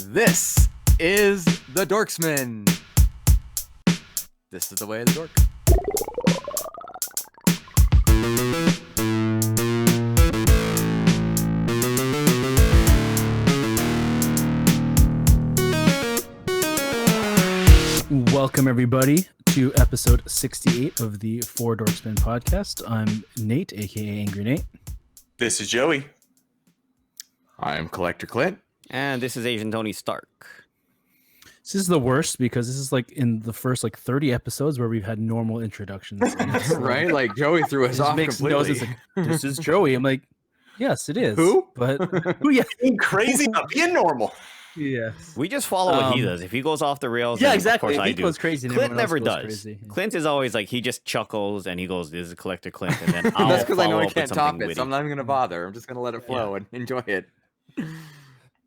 This is the Dorksmen. This is the way of the dork. Welcome, everybody, to episode 68 of the Four Dorksmen podcast. I'm Nate, aka Angry Nate. This is Joey. I'm Collector Clint. And this is Asian Tony Stark. This is the worst because this is like in the first 30 episodes where we've had normal introductions. Right? Like Joey threw us off completely. Like, this is Joey. I'm like, yes, it is. Who? But who? Yeah, Being crazy about being normal. yes. We just follow what he does. If he goes off the rails, Yeah, then exactly. Of course He I do. goes crazy. And Clint everyone else never goes does. Crazy. Clint is always like he just chuckles and he goes, "This is Collector Clint," and then I'll That's because I know follow I up with can't top something it, so I'm witty. not even going to bother. I'm just going to let it flow and enjoy it.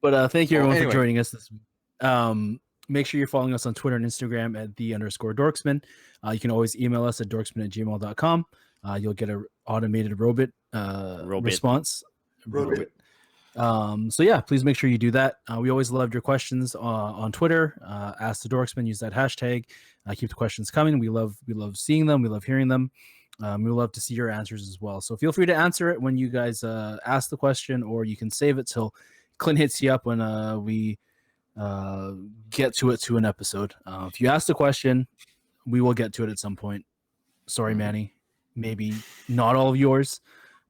But thank you everyone anyway. for joining us this week. Make sure you're following us on Twitter and Instagram at @the_Dorksmen. You can always email us at dorksmen@gmail.com. You'll get an automated robot response. Robot. So yeah, please make sure you do that. We always loved your questions on Twitter. Ask the Dorksmen, use that hashtag. Keep the questions coming. We love seeing them. We love hearing them. We love to see your answers as well. So feel free to answer it when you guys ask the question, or you can save it till Clint hits you up when we get to it to an episode. If you ask the question, we will get to it at some point. Sorry, Manny. Maybe not all of yours,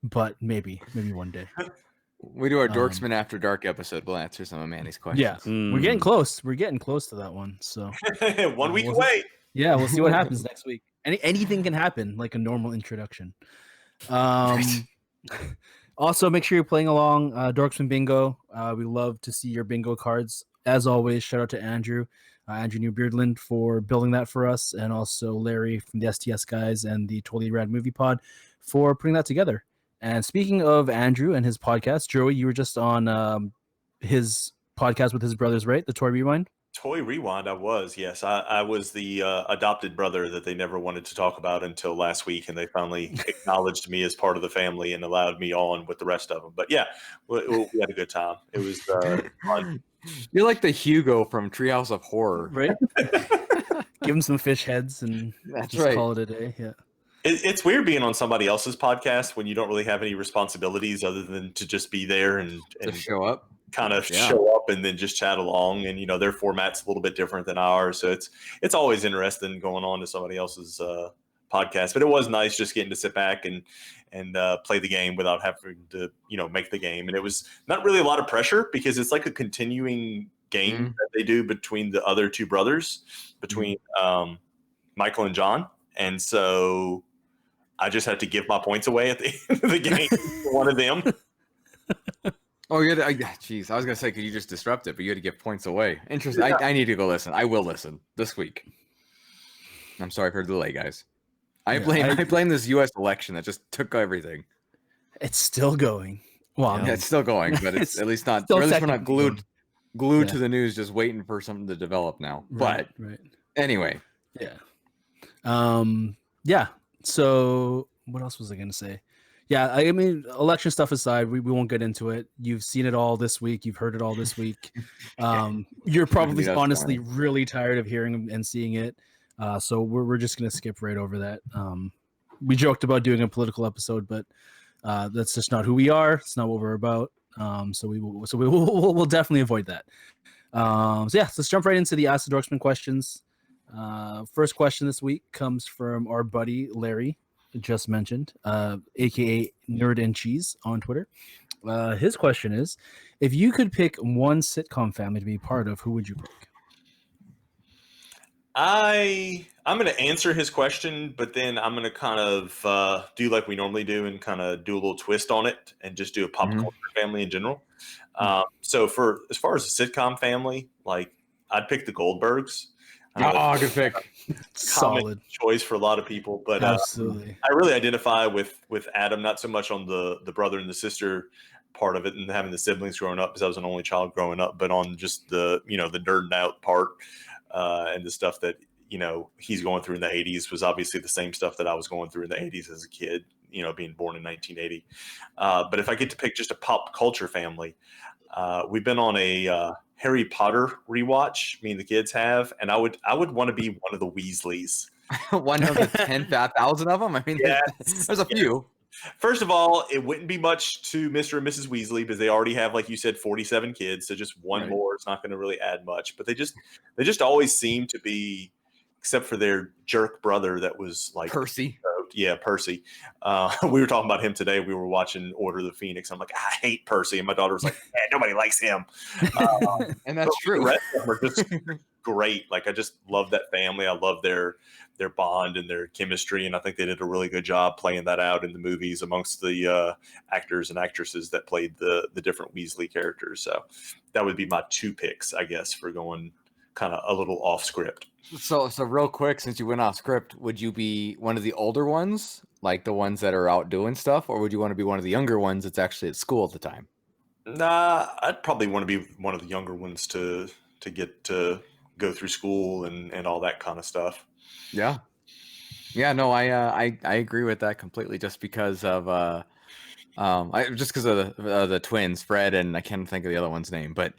but maybe one day. We do our Dorksmen After Dark episode. We'll answer some of Manny's questions. Yeah, we're getting close. We're getting close to that one. So 1 week away. yeah, we'll see what happens next week. Anything can happen, like a normal introduction. Also, make sure you're playing along Dorksmen Bingo. We love to see your bingo cards. As always, shout out to Andrew New Beardland for building that for us, and also Larry from the STS guys and the Totally Rad Movie Pod for putting that together. And speaking of Andrew and his podcast, Joey, you were just on his podcast with his brothers, right? The Toy Rewind? Toy Rewind, I was. Yes, I was the adopted brother that they never wanted to talk about until last week, and they finally acknowledged me as part of the family and allowed me on with the rest of them. But yeah, we had a good time. It was fun. You're like the Hugo from Treehouse of Horror. Right? Give him some fish heads and That's just right. call it a day. Yeah. It's weird being on somebody else's podcast when you don't really have any responsibilities other than to just be there and To show up. kind of Yeah. show up and then just chat along. And their format's a little bit different than ours, so it's always interesting going on to somebody else's podcast. But it was nice just getting to sit back and play the game without having to make the game. And it was not really a lot of pressure because it's like a continuing game that they do between the other two brothers, between Michael and John. And so I just had to give my points away at the end of the game for one of them. Oh, you had to, geez, I was going to say, could you just disrupt it? But you had to give points away. Interesting. Yeah. I need to go listen. I will listen this week. I'm sorry for the delay, guys. I blame this U.S. election that just took everything. It's still going. Well, Yeah, it's still going, but it's at least not. still Or at least we're not technically glued Yeah. to the news, just waiting for something to develop now. right. But anyway, Yeah. Yeah. So what else was I going to say? Yeah. I mean, election stuff aside, we won't get into it. You've seen it all this week. You've heard it all this week. You're probably That's honestly really tired of hearing and seeing it. So we're just going to skip right over that. We joked about doing a political episode, but that's just not who we are. It's not what we're about. So we'll definitely avoid that. So yeah, let's jump right into the Ask the Dorksmen questions. First question this week comes from our buddy Larry, just mentioned, aka Nerd and Cheese on Twitter. His question is, if you could pick one sitcom family to be part of, who would you pick? I'm going to answer his question, but then I'm going to kind of do like we normally do and kind of do a little twist on it and just do a pop culture family in general. So as far as a sitcom family, like I'd pick the Goldbergs. good pick. Solid Common choice for a lot of people, but Absolutely. I really identify with Adam, not so much on the brother and the sister part of it and having the siblings growing up because I was an only child growing up, but on just the the nerding out part and the stuff that he's going through in the 80s was obviously the same stuff that I was going through in the 80s as a kid, being born in 1980. But if I get to pick just a pop culture family, we've been on a Harry Potter rewatch. Me and the kids have, and I would want to be one of the Weasleys. One of the 10,000 of them. I mean, Yes. there's a few. First of all, it wouldn't be much to Mr. and Mrs. Weasley because they already have, like you said, 47 kids. So just one more, it's not going to really add much. But they just always seem to be, except for their jerk brother that was like Percy. Yeah, Percy. We were talking about him today. We were watching Order of the Phoenix. I'm like, I hate Percy, and my daughter was like, man, nobody likes him. And that's true. The rest of them are just great. Like, I just love that family. I love their bond and their chemistry, and I think they did a really good job playing that out in the movies amongst the actors and actresses that played the different Weasley characters. So that would be my 2 picks, I guess, for going kind of a little off script. So real quick, since you went off script, would you be one of the older ones, like the ones that are out doing stuff, or would you want to be one of the younger ones that's actually at school at the time? Nah, I'd probably want to be one of the younger ones to get to go through school and all that kind of stuff. Yeah. No, I agree with that completely. Just because of the twins, Fred, and I can't think of the other one's name, but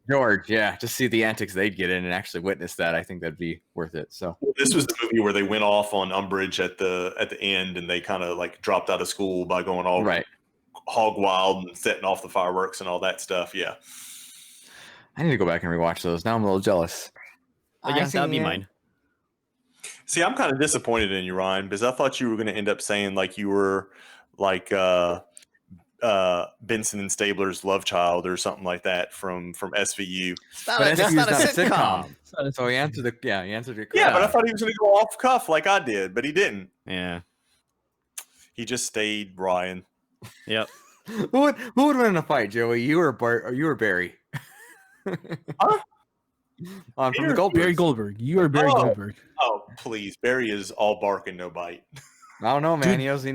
George, yeah, just see the antics they'd get in and actually witness that. I think that'd be worth it. So this was the movie where they went off on Umbridge at the end, and they kind of like dropped out of school by going all hog wild and setting off the fireworks and all that stuff. Yeah, I need to go back and rewatch those. Now I'm a little jealous. But yeah, that'd be mine. See, I'm kind of disappointed in you, Ryan, because I thought you were going to end up saying like you were like Benson and Stabler's Love Child or something like that from SVU. That's not a sitcom. So he answered it. Yeah, but I thought he was going to go off cuff like I did, but he didn't. Yeah, he just stayed Ryan. Yep. Who would win in a fight, Joey? You or Barry? Huh? From the Goldbergs. Barry Goldberg. You are Barry Goldberg. Oh, please. Barry is all bark and no bite. I don't know, man. Dude, he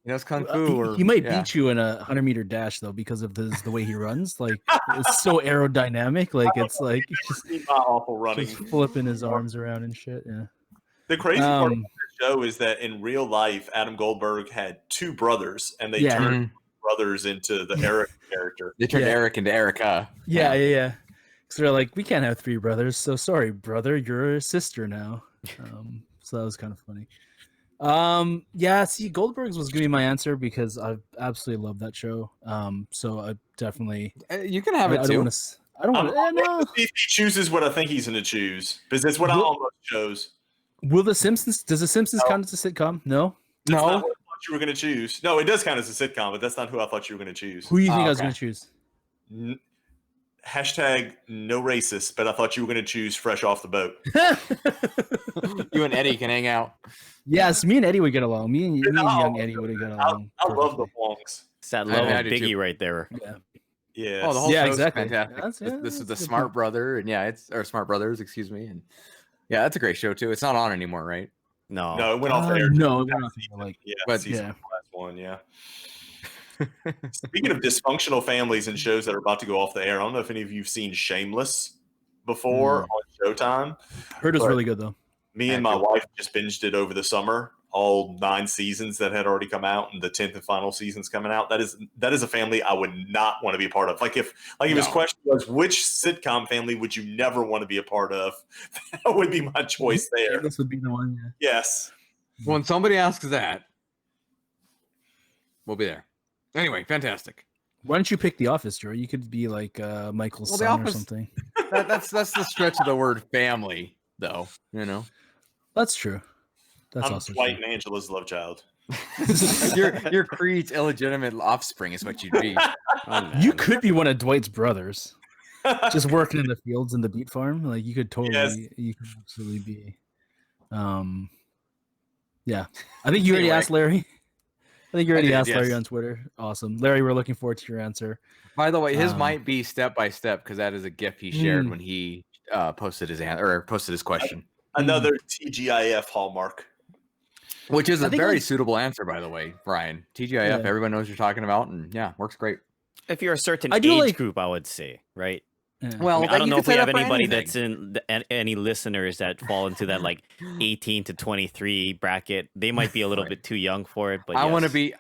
knows kung fu. He might beat you in a 100-meter dash though, because of the way he runs. Like, it's so aerodynamic. Like, it's like just awful running, just flipping his arms around and shit. Yeah. The crazy part of the show is that in real life, Adam Goldberg had 2 brothers, and they turned brothers into the Eric character. They turned Eric into Erica. Yeah. So they're like, we can't have 3 brothers. So sorry, brother, you're a sister now. So that was kind of funny. See, Goldberg's was gonna be my answer because I absolutely love that show. So I definitely you can have it too. I don't want to. If he chooses what I think he's going to choose, because that's what I almost chose. Does The Simpsons count as a sitcom? No. That's not what I thought you were going to choose. No, it does count as a sitcom, but that's not who I thought you were going to choose. Who do you think I was going to choose? Hashtag no racist, but I thought you were going to choose Fresh Off the Boat. You and Eddie can hang out. Yes, me and Eddie would get along. Me and young Eddie would get along. I love the Wongs. It's that love of Biggie right there. Yeah. Oh, the whole show's exactly. fantastic. This is the Smart Brother, and Smart Brothers, excuse me, and that's a great show too. It's not on anymore, right? No, it went off air. No, season last one. Yeah. Speaking of dysfunctional families and shows that are about to go off the air, I don't know if any of you've seen Shameless before on Showtime. Heard it was really good though. Me and my wife just binged it over the summer, all 9 seasons that had already come out, and the 10th and final season's coming out. That is a family I would not want to be a part of. If his question was, which sitcom family would you never want to be a part of? That would be my choice there. This would be the one. Yeah. Yes. When somebody asks that, we'll be there. Anyway, fantastic. Why don't you pick The Office, Joe? You could be like Michael's son or something. That's the stretch of the word family, though. That's true. That's I'm also Dwight true. and Angela's love child. Your Creed's illegitimate offspring is what you'd be. You could be one of Dwight's brothers, just working in the fields in the beet farm. Like, you could totally, you could absolutely be. Yeah, I think you already asked Larry. Larry on Twitter. Awesome, Larry. We're looking forward to your answer. By the way, his might be step by step because that is a GIF he shared when he posted his question. Another TGIF hallmark. Which is a very suitable answer, by the way, Brian. TGIF, everyone knows what you're talking about, and works great. If you're a certain age group, I would say, right? Yeah. Well, I don't know if we have anybody that's in any listeners that fall into that 18 to 23 bracket. They might be a little bit too young for it, but I want to be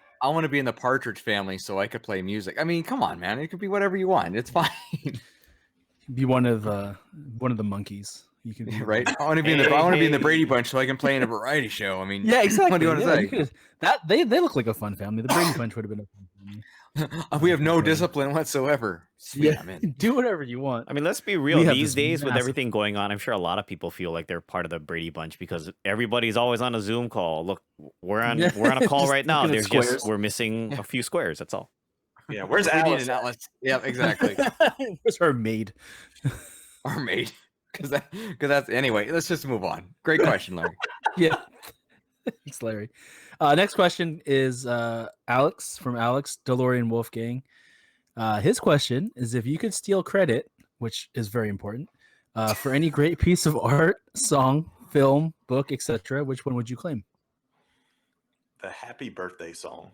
in the Partridge Family so I could play music. I mean, come on, man. It could be whatever you want. It's fine. Be one of the monkeys. You can be Right? I want to be in the I want to be in the Brady Bunch so I can play in a variety show. I mean, Yeah, exactly. What do you want to Yeah, say? you could- that they look like a fun family. The Brady Bunch would have been a fun family. We have no Brother. discipline whatsoever. Sweet, Yeah, I'm in. do whatever you want. I mean, let's be real. We have These this days, with massive- everything going on, I'm sure a lot of people feel like they're part of the Brady Bunch because everybody's always on a Zoom call. Look, we're on Yeah. a call Just right now. looking at There's squares. we're missing a few squares. That's all. Yeah, where's We need Alice? an Atlas. Yeah, exactly. Where's her maid? Our mate. Because that's anyway. Let's just move on. Great question, Larry. Yeah. Thanks, Larry. Next question is Alex from Alex DeLorean Wolfgang. His question is if you could steal credit, which is very important, for any great piece of art, song, film, book, etc., which one would you claim? The Happy Birthday song.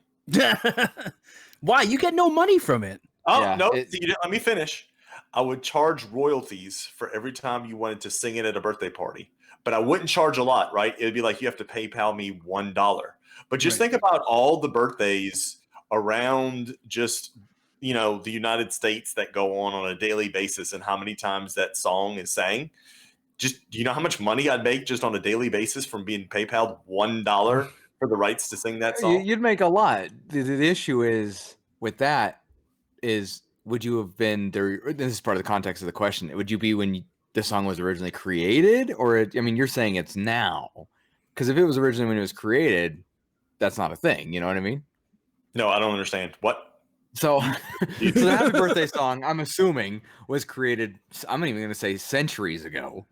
Why? You get no money from it. Oh Yeah, no! it- You didn't let me finish. I would charge royalties for every time you wanted to sing it at a birthday party, but I wouldn't charge a lot, right? It'd be like you have to PayPal me $1. But just Right. think about all the birthdays around just the United States that go on a daily basis, and how many times that song is sang. Just do you know how much money I'd make just on a daily basis from being PayPal'd $1 for the rights to sing that song? You'd make a lot. The issue is with that is would you have been there? This is part of the context of the question. Would you be when the song was originally created, or I mean, you're saying it's now? Because if it was originally when it was created, that's not a thing. You know what I mean? No, I don't understand. What? So, so the Happy Birthday song, I'm assuming, was created. I'm not even going to say centuries ago.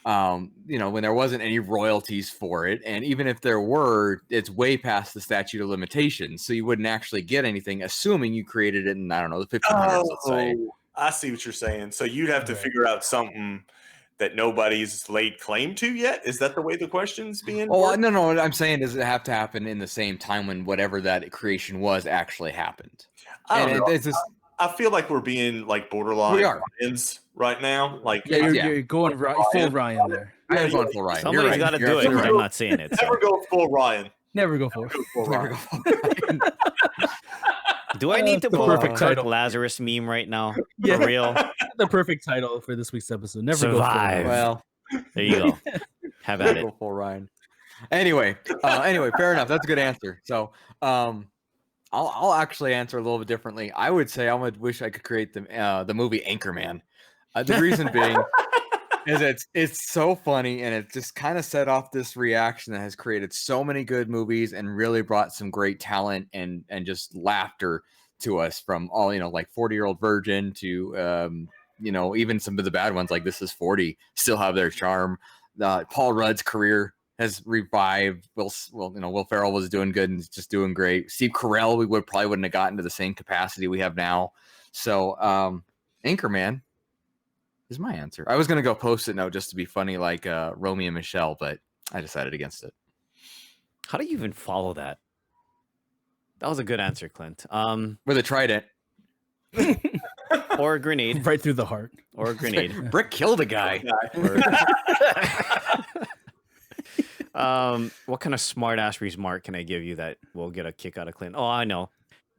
When there wasn't any royalties for it, and even if there were, it's way past the statute of limitations, so you wouldn't actually get anything, assuming you created it in the 1500s. Let's say. I see what you're saying. So you'd have to Right. figure out something that nobody's laid claim to yet. Is that the way the question's being? Oh worded? no! What I'm saying is it have to happen in the same time when whatever that creation was actually happened. I don't And know. it's just I feel like we're being like borderline We are. Ryans right now. Like, Yeah, Yeah. you're going full Ryan there. I am Yeah, going full Ryan. You're Somebody's right. got to You're do it. absolutely Because right. I'm not saying it. never So. go full Ryan. Never go for it. Go full Never Ryan. go full Ryan. Do I need to the pull up a perfect Kirk title. Lazarus meme right now? Yeah. For real? The perfect title for this week's episode. Never Survive. go Well, There you go. Have at never it. go full Ryan. Anyway, fair enough. That's a good answer. So, I'll actually answer a little bit differently. I would say I would wish I could create the movie Anchorman. The reason being is it's so funny, and it just kind of set off this reaction that has created so many good movies and really brought some great talent and just laughter to us, from all like 40-Year-Old Virgin to even some of the bad ones like This Is 40 still have their charm. Paul Rudd's career has revived. Will Ferrell was doing good and just doing great. Steve Carell, we probably wouldn't have gotten to the same capacity we have now. So Anchorman is my answer. I was gonna go Post-it note just to be funny, like Romeo and Michelle, but I decided against it. How do you even follow that? That was a good answer, Clint. With a trident, Or a grenade. Right through the heart. Or a grenade. Brick killed a guy. What kind of smart ass remark can I give you that will get a kick out of Clint? Oh, I know.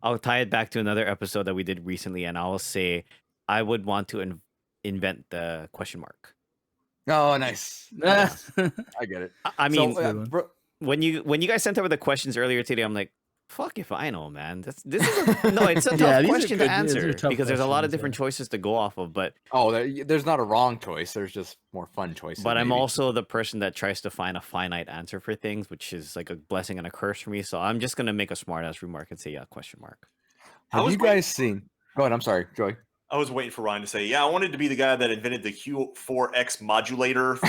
I'll tie it back to another episode that we did recently, and I'll say I would want to invent the question mark. Oh, nice. I get it. I mean, So, when you guys sent over the questions earlier today, I'm like, fuck if I know, man. This is it's a tough Yeah, these are question to good- these are answer tough because there's a lot of questions, different choices to go off of. But there's not a wrong choice. There's just more fun choices. I'm maybe. also the person that tries to find a finite answer for things, which is like a blessing and a curse for me. So I'm just gonna make a smart ass remark and say, yeah, question mark. I Have was you guys seen? Go ahead. I'm sorry, Joey. I was waiting for Ryan to say, yeah, I wanted to be the guy that invented the Q4X modulator. For,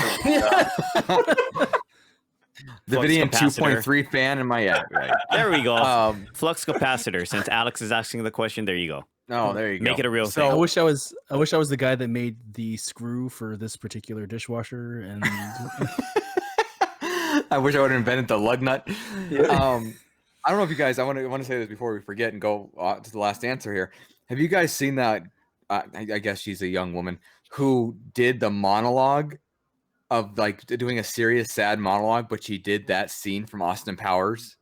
The Flux Davidian capacitor. 2.3 fan in my right. There we go. Um, Flux capacitor. Since Alex is asking the question, there you go. oh, there you go. Make it a real I So wish I was the guy that made the screw for this particular dishwasher, and I wish I would have invented the lug nut. I don't know if you guys. I want to say this before we forget and go to the last answer here. Have you guys seen that? I guess she's a young woman who did the monologue of like doing a serious, sad monologue, but she did that scene from Austin Powers.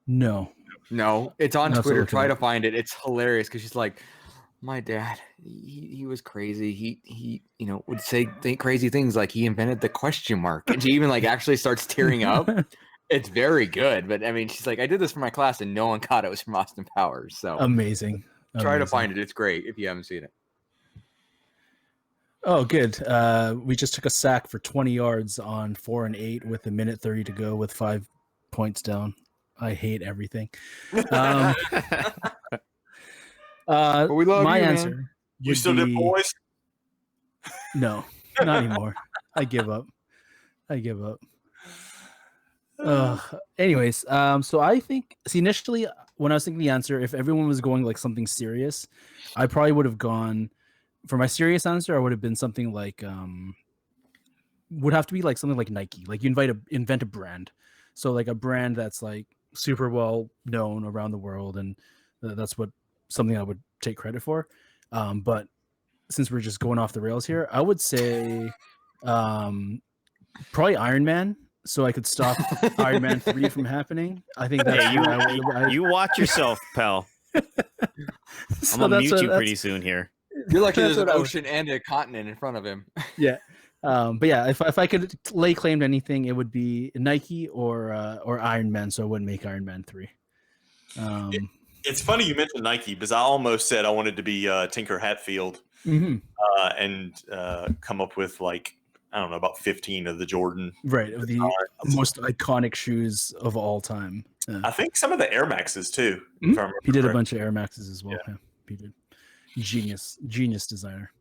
no. No, it's on No, Twitter. look it Try up. to find it. It's hilarious because she's like, My dad, he was crazy. He would say crazy things like he invented the question mark, and she even like actually starts tearing up. It's very good, but I mean, she's like, I did this for my class, and no one caught it was from Austin Powers. So Amazing. try to find it. It's great if you haven't seen it. Oh, good. We just took a sack for 20 yards on 4 and 8 with 1:30 to go with 5 points down. I hate everything. But we love my you, answer. man. You still did boys? No, not anymore. I give up. Anyways, so I think initially when I was thinking the answer, if everyone was going like something serious, I probably would have gone for my serious answer. I would have been something like would have to be like something like Nike. Like you invent a brand, so like a brand that's like super well known around the world, and that's something I would take credit for. But since we're just going off the rails here, I would say probably Iron Man, so I could stop Iron Man 3 from happening. I think that's you watch yourself, pal. I'm gonna mute you pretty soon here. You're lucky there's an ocean and a continent in front of him. Yeah. But yeah, if I could lay claim to anything, it would be Nike or Iron Man, so I wouldn't make Iron Man 3. It's funny you mentioned Nike because I almost said I wanted to be Tinker Hatfield and come up with like, I don't know, about 15 of the Jordan. Right, of the most iconic shoes of all time. I think some of the Air Maxes too. Mm-hmm. He did a bunch of Air Maxes as well. Yeah, he did. Genius designer.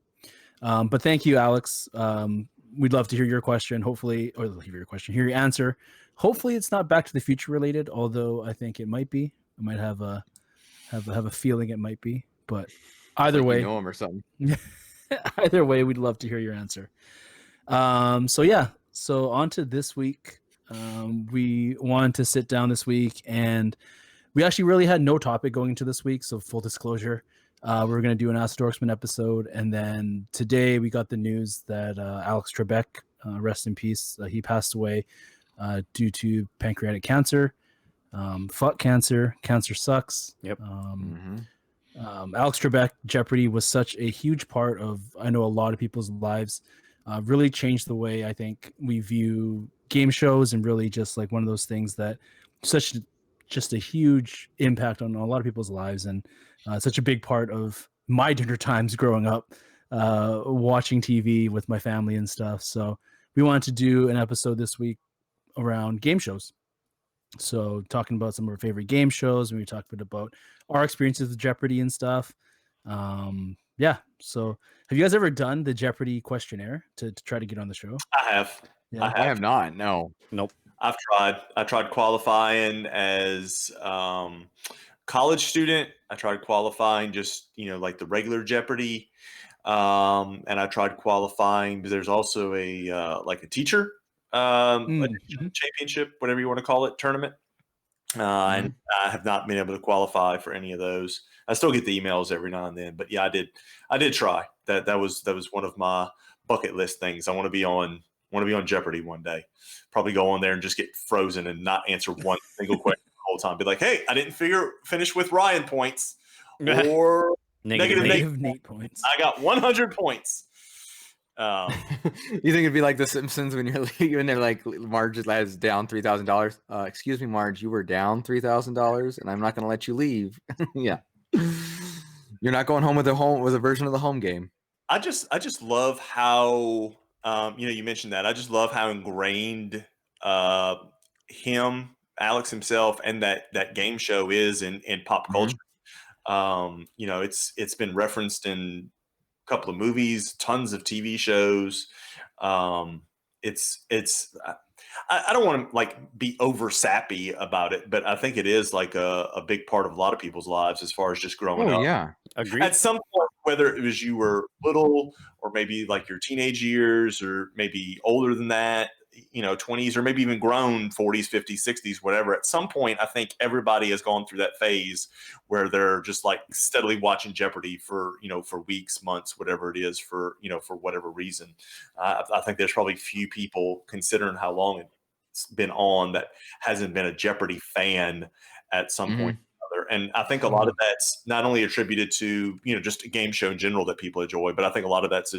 But thank you, Alex. We'd love to hear your question. Hopefully, or hear your answer. Hopefully, it's not Back to the Future related. Although I think it might be. I might have a feeling it might be. But either way, you know him or something. Either way, we'd love to hear your answer. So on to this week. We wanted to sit down this week, and we actually really had no topic going into this week. So full disclosure. We're going to do an Ask Dorksmen episode. And then today we got the news that Alex Trebek, rest in peace, he passed away due to pancreatic cancer. Fuck cancer. Cancer sucks. Yep. Alex Trebek, Jeopardy was such a huge part of, I know, a lot of people's lives. Really changed the way I think we view game shows, and really just like one of those things that just a huge impact on a lot of people's lives, and such a big part of my dinner times growing up, watching TV with my family and stuff. So we wanted to do an episode this week around game shows. So talking about some of our favorite game shows, and we talked a bit about our experiences with Jeopardy and stuff. So have you guys ever done the Jeopardy questionnaire to try to get on the show? I have. Yeah. I have not. No. Nope. I've tried. I tried qualifying as college student. I tried qualifying just, like the regular Jeopardy. And I tried qualifying because there's also a teacher championship, whatever you want to call it, tournament. And I have not been able to qualify for any of those. I still get the emails every now and then, but yeah, I did try. That was one of my bucket list things. I want to be on Jeopardy one day. Probably go on there and just get frozen and not answer one single question the whole time. Be like, hey, I didn't finish with Ryan points or negative Nate points. I got 100 points. You think it'd be like The Simpsons when you're leaving there, like Marge is down $3,000. Excuse me, Marge, you were down $3,000, and I'm not going to let you leave. Yeah, you're not going home with a version of the home game. I just love how you mentioned that. I just love how ingrained Alex himself, and that game show is in pop culture. It's been referenced in couple of movies, tons of TV shows. I don't want to be over sappy about it, but I think it is like a big part of a lot of people's lives as far as just growing up. Yeah, agreed. At some point, whether it was you were little or maybe like your teenage years or maybe older than that, 20s or maybe even grown 40s, 50s, 60s, whatever. At some point, I think everybody has gone through that phase where they're just like steadily watching Jeopardy for weeks, months, whatever it is for whatever reason. I think there's probably few people, considering how long it's been on, that hasn't been a Jeopardy fan at some point or other. And I think a lot of that's not only attributed to, just a game show in general that people enjoy, but I think a lot of that's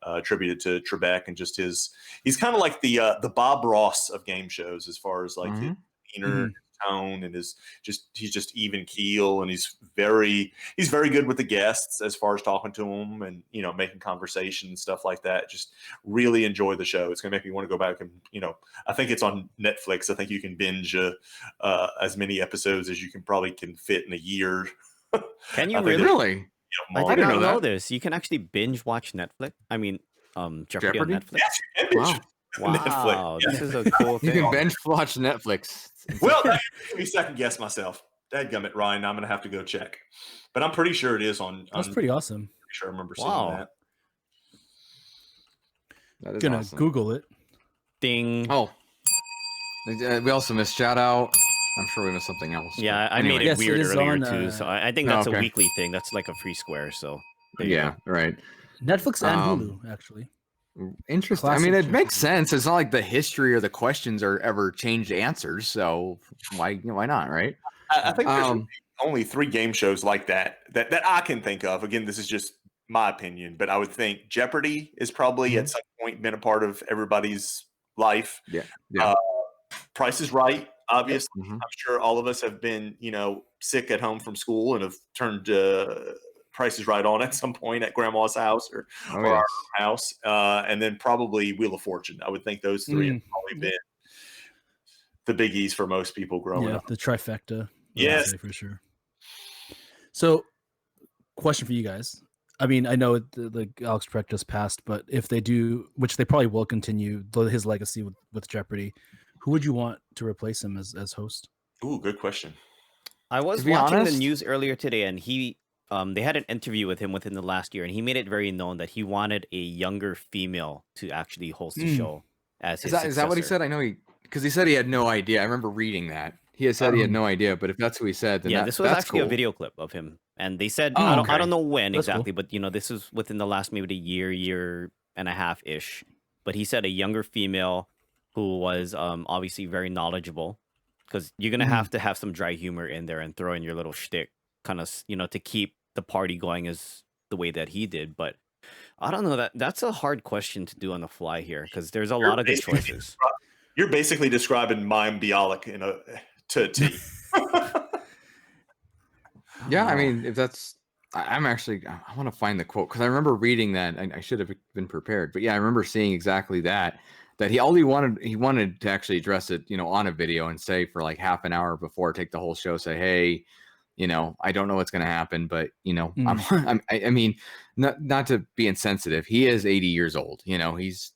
attributed to Trebek and just he's kind of like the Bob Ross of game shows as far as like his demeanor, his tone, and he's just even keel, and he's very good with the guests as far as talking to them and making conversation and stuff like that. Just really enjoy the show. It's gonna make me want to go back and I think it's on Netflix. I think you can binge as many episodes as you can fit in a year. Can you really? I didn't know this. You can actually binge watch Netflix. I mean, Jeopardy on Netflix. Yes, wow, Netflix. This is a cool thing. You can binge watch Netflix. Well, that makes me second guess myself. Dadgummit, Ryan, I'm gonna have to go check, but I'm pretty sure it is on. That's pretty awesome. Pretty sure I remember seeing that. That is Gonna awesome. Google it. Ding. Oh, we also missed shout out. I'm sure we missed something else. Yeah, I made it Yes, weird it is earlier on, too. So I think that's okay. a weekly thing. That's like a free square. So there you Yeah, right. Netflix and Hulu, actually. Interesting. Classic I mean, it Jeopardy. makes sense. It's not like the history or the questions are ever changed answers. So why not, right? I think there's only 3 game shows like that I can think of. Again, this is just my opinion, but I would think Jeopardy is probably at some point been a part of everybody's life. Yeah. Price is Right, obviously. Mhm. I'm sure all of us have been, sick at home from school and have turned Price is Right on at some point at grandma's house or our house. And then probably Wheel of Fortune. I would think those 3 have probably been the biggies for most people growing up. The trifecta. Yes. For sure. So, question for you guys. I mean, I know the Alex Trebek just passed, but if they do, which they probably will continue his legacy with Jeopardy, who would you want to replace him as host? Ooh, good question. I was watching the news earlier today, and they had an interview with him within the last year, and he made it very known that he wanted a younger female to actually host the show as his Is that what he said? I know because he said he had no idea. I remember reading that. He had said he had no idea, but if that's what he said, then this was that's actually cool. a video clip of him, and they said Oh, I don't know when That's exactly, but this is within the last maybe year and a half ish. But he said a younger female who was obviously very knowledgeable, because you're gonna have to have some dry humor in there and throw in your little shtick, kind of to keep the party going as the way that he did. But I don't know, that's a hard question to do on the fly here, because there's a lot of good choices. You're basically describing Mayim Bialik to a T. Yeah, I mean, if that's, I want to find the quote because I remember reading that, and I should have been prepared. But yeah, I remember seeing exactly that he wanted to actually address it, on a video and say for like half an hour before, take the whole show, say, hey, I don't know what's going to happen, but I mean, not to be insensitive, he is 80 years old. He's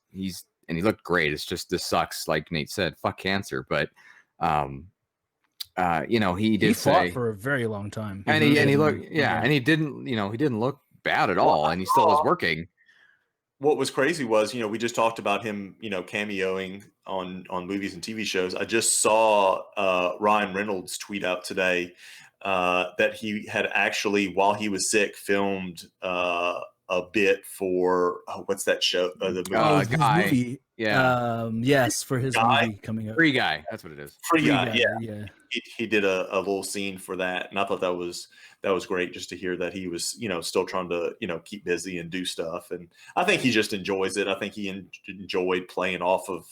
and he looked great. It's just this sucks, like Nate said, fuck cancer, but he fought for a very long time, and he looked, and he didn't look bad at all, and he still was working. What was crazy was, we just talked about him, cameoing on movies and TV shows. I just saw Ryan Reynolds tweet out today that he had actually, while he was sick, filmed a bit for what's that show? The movie. Guy. Movie. Yeah. Yes, for his movie coming up. Free Guy. That's what it is. Free Guy. Yeah. He did a little scene for that, and I thought that was great just to hear that he was still trying to keep busy and do stuff. And I think he just enjoys it. I think he enjoyed playing off of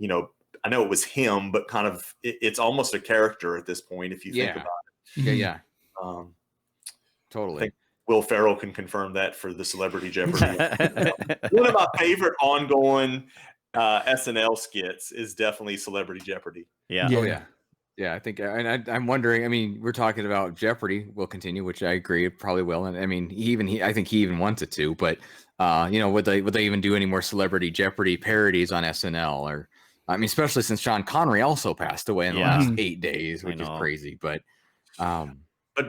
I know it was him, but kind of it's almost a character at this point if you think about it. Yeah. Totally. I think Will Ferrell can confirm that for the Celebrity Jeopardy. One of my favorite ongoing SNL skits is definitely Celebrity Jeopardy. Yeah. Oh yeah. Yeah, I think, and I'm wondering. I mean, we're talking about Jeopardy will continue, which I agree it probably will. And I mean, I think he even wants it to. But would they even do any more Celebrity Jeopardy parodies on SNL? Or I mean, especially since Sean Connery also passed away in the last 8 days, which is crazy. But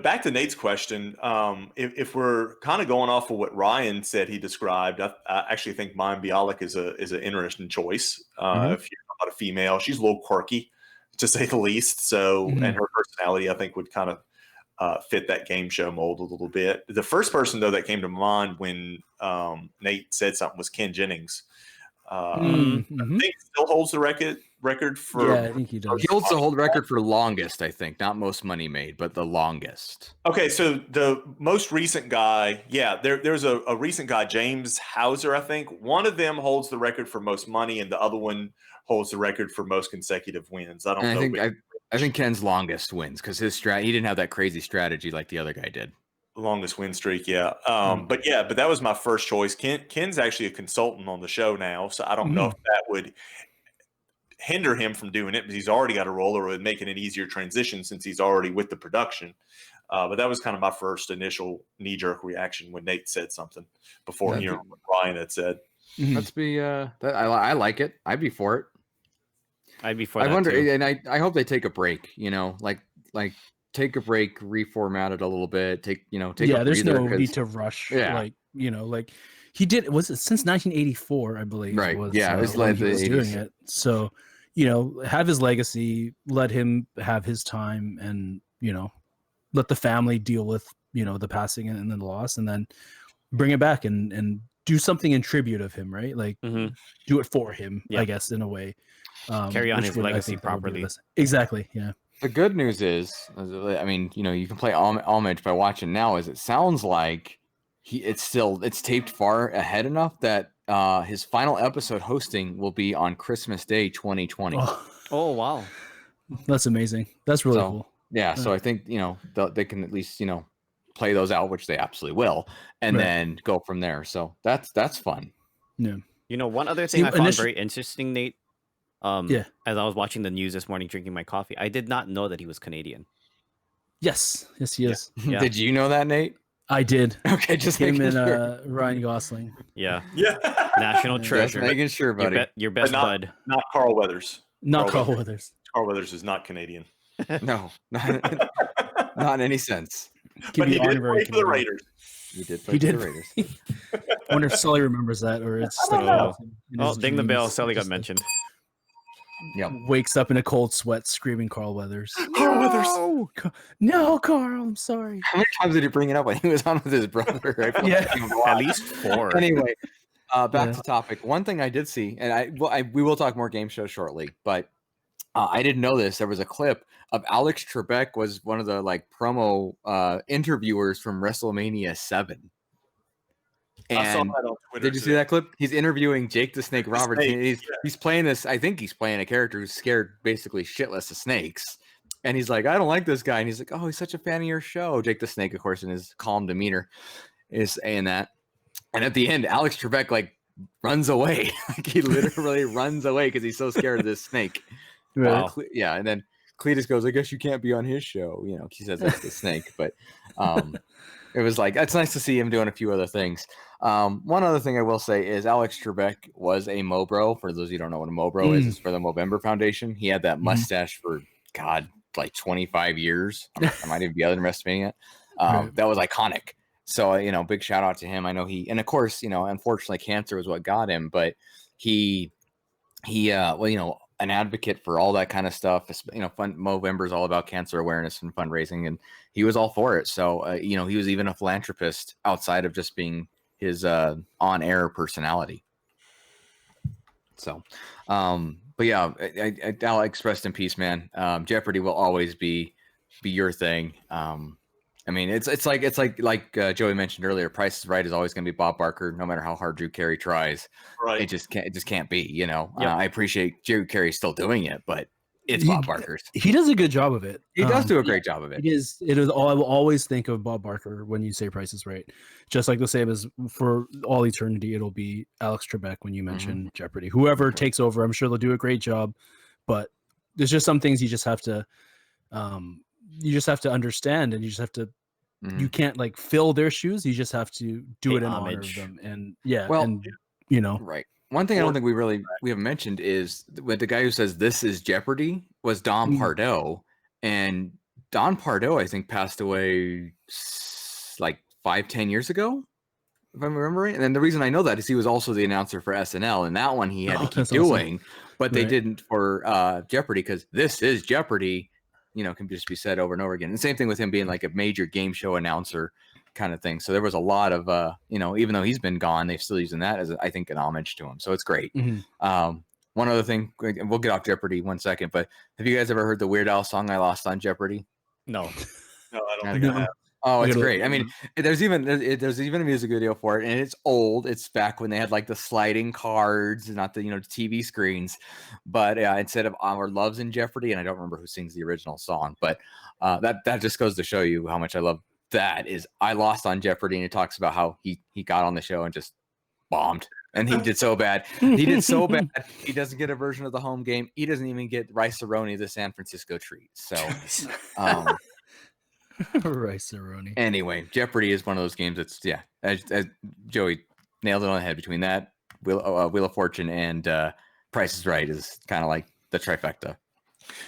back to Nate's question, if we're kind of going off of what Ryan said he described, I actually think Mayim Bialik is an interesting choice. If you're about a female, she's a little quirky, to say the least. So, and her personality, I think, would kind of fit that game show mold a little bit. The first person, though, that came to mind when Nate said something was Ken Jennings. I think still holds the record for. Yeah, I think he does. He holds the hold record for longest, I think. Not most money made, but the longest. Okay, so the most recent guy, there's a recent guy, James Hauser, I think. One of them holds the record for most money, and the other one holds the record for most consecutive wins. I don't know. I think Ken's longest wins because he didn't have that crazy strategy like the other guy did. Longest win streak, yeah. But that was my first choice. Ken's actually a consultant on the show now, so I don't know if that would hinder him from doing it because he's already got a role, or would make it an easier transition since he's already with the production. But that was kind of my first initial knee-jerk reaction when Nate said something before hearing what Ryan had said. Let's be I like it. I'd be for it. I'd be for I that wonder, too. and I hope they take a break. Like take a break, reformat it a little bit. Take a there's breather, no need to rush. Yeah. Like he did. Was it since 1984? I believe. Right. Was, it was like he was the doing 80s. it. So have his legacy. Let him have his time, and let the family deal with the passing and then the loss, and then bring it back and do something in tribute of him. Right. Like do it for him. Yeah. I guess in a way. Carry on which his would, I legacy think, that would be properly. Exactly. Yeah. The good news is, I mean, you can play homage by watching now. Is it sounds like it's taped far ahead enough that his final episode hosting will be on Christmas Day 2020. Oh wow, that's amazing. That's really cool. Yeah, so I think they can at least play those out, which they absolutely will, and then go from there. So that's fun. Yeah. One other thing I found very interesting, Nate. As I was watching the news this morning, drinking my coffee, I did not know that he was Canadian. Yes, he is. Yeah. Did you know that, Nate? I did. Okay, just him making and sure. Ryan Gosling. Yeah. National treasure. Just making sure, buddy. Your best bud. Not Carl Weathers. Not Carl Weathers. Carl Weathers is not Canadian. No, not in any sense. But he did play for the Raiders. He did play for the Raiders. I wonder if Sully remembers that, or it's just like ding the bell. Sully got mentioned. Yep. Wakes up in a cold sweat, screaming Carl Weathers. Carl Weathers. No, Carl. I'm sorry. How many times did he bring it up when he was on with his brother? At least 4. Anyway, back to topic. One thing I did see, and we will talk more game shows shortly, but I didn't know this. There was a clip of Alex Trebek was one of the promo interviewers from WrestleMania 7. And I saw that on Twitter. Did you see that clip? He's interviewing Jake the Snake Roberts. He's playing this. I think he's playing a character who's scared basically shitless of snakes. And he's like, I don't like this guy. And he's like, oh, he's such a fan of your show. Jake the Snake, of course, in his calm demeanor is saying that. And at the end, Alex Trebek runs away. He literally runs away because he's so scared of this snake. Wow. Yeah. And then Cletus goes, I guess you can't be on his show. He says that's the snake. But it was it's nice to see him doing a few other things. One other thing I will say is Alex Trebek was a Mobro. For those of you who don't know what a Mobro is, it's for the Movember Foundation. He had that mustache for 25 years. I might even be underestimating it. That was iconic. So, big shout out to him. I know and of course, unfortunately cancer was what got him, but he an advocate for all that kind of stuff. Movember is all about cancer awareness and fundraising, and he was all for it. So, he was even a philanthropist outside of just being his on-air personality. So, but yeah, I'll expressed in peace, man. Jeopardy will always be your thing. I mean, it's like Joey mentioned earlier. Price is Right is always going to be Bob Barker, no matter how hard Drew Carey tries. Right. It just can't be. I appreciate Drew Carey still doing it, but it's Bob Barker's. He does a good job of it. He does do a great job of it. It is. I will always think of Bob Barker when you say Price is Right. Just like the same as for all eternity, it'll be Alex Trebek when you mention Jeopardy. Whoever takes over, I'm sure they'll do a great job. But there's just some things you just have to understand, and you just have to. You can't fill their shoes. You just have to do it in honor of them. And right. One thing I don't think we haven't mentioned is with the guy who says this is Jeopardy was Don Pardo, and Don Pardo I think passed away 5-10 years ago, if I'm remembering. And then the reason I know that is he was also the announcer for SNL, and that one he had to keep doing, but they didn't for Jeopardy because this is Jeopardy. Can just be said over and over again. And same thing with him being a major game show announcer kind of thing. So there was a lot of, even though he's been gone, they're still using that as, I think, an homage to him. So it's great. one other thing, and we'll get off Jeopardy 1 second, but have you guys ever heard the Weird Al song "I Lost on Jeopardy"? No. No, I don't Yeah, think I have. Oh, it's Gotta- great. I mean, there's even a music video for it, and it's old. It's back when they had like the sliding cards, not the TV screens. But instead of our loves in Jeopardy, and I don't remember who sings the original song, but that just goes to show you how much I love that. Is I Lost on Jeopardy, and it talks about how he got on the show and just bombed. And he did so bad. He did so bad. He doesn't get a version of the home game. He doesn't even get rice-a-roni, the San Francisco treat. So, Rice-a-roni. anyway, Jeopardy is one of those games that's as Joey nailed it on the head. Between that, Wheel of Fortune and Price is Right is kind of like the trifecta.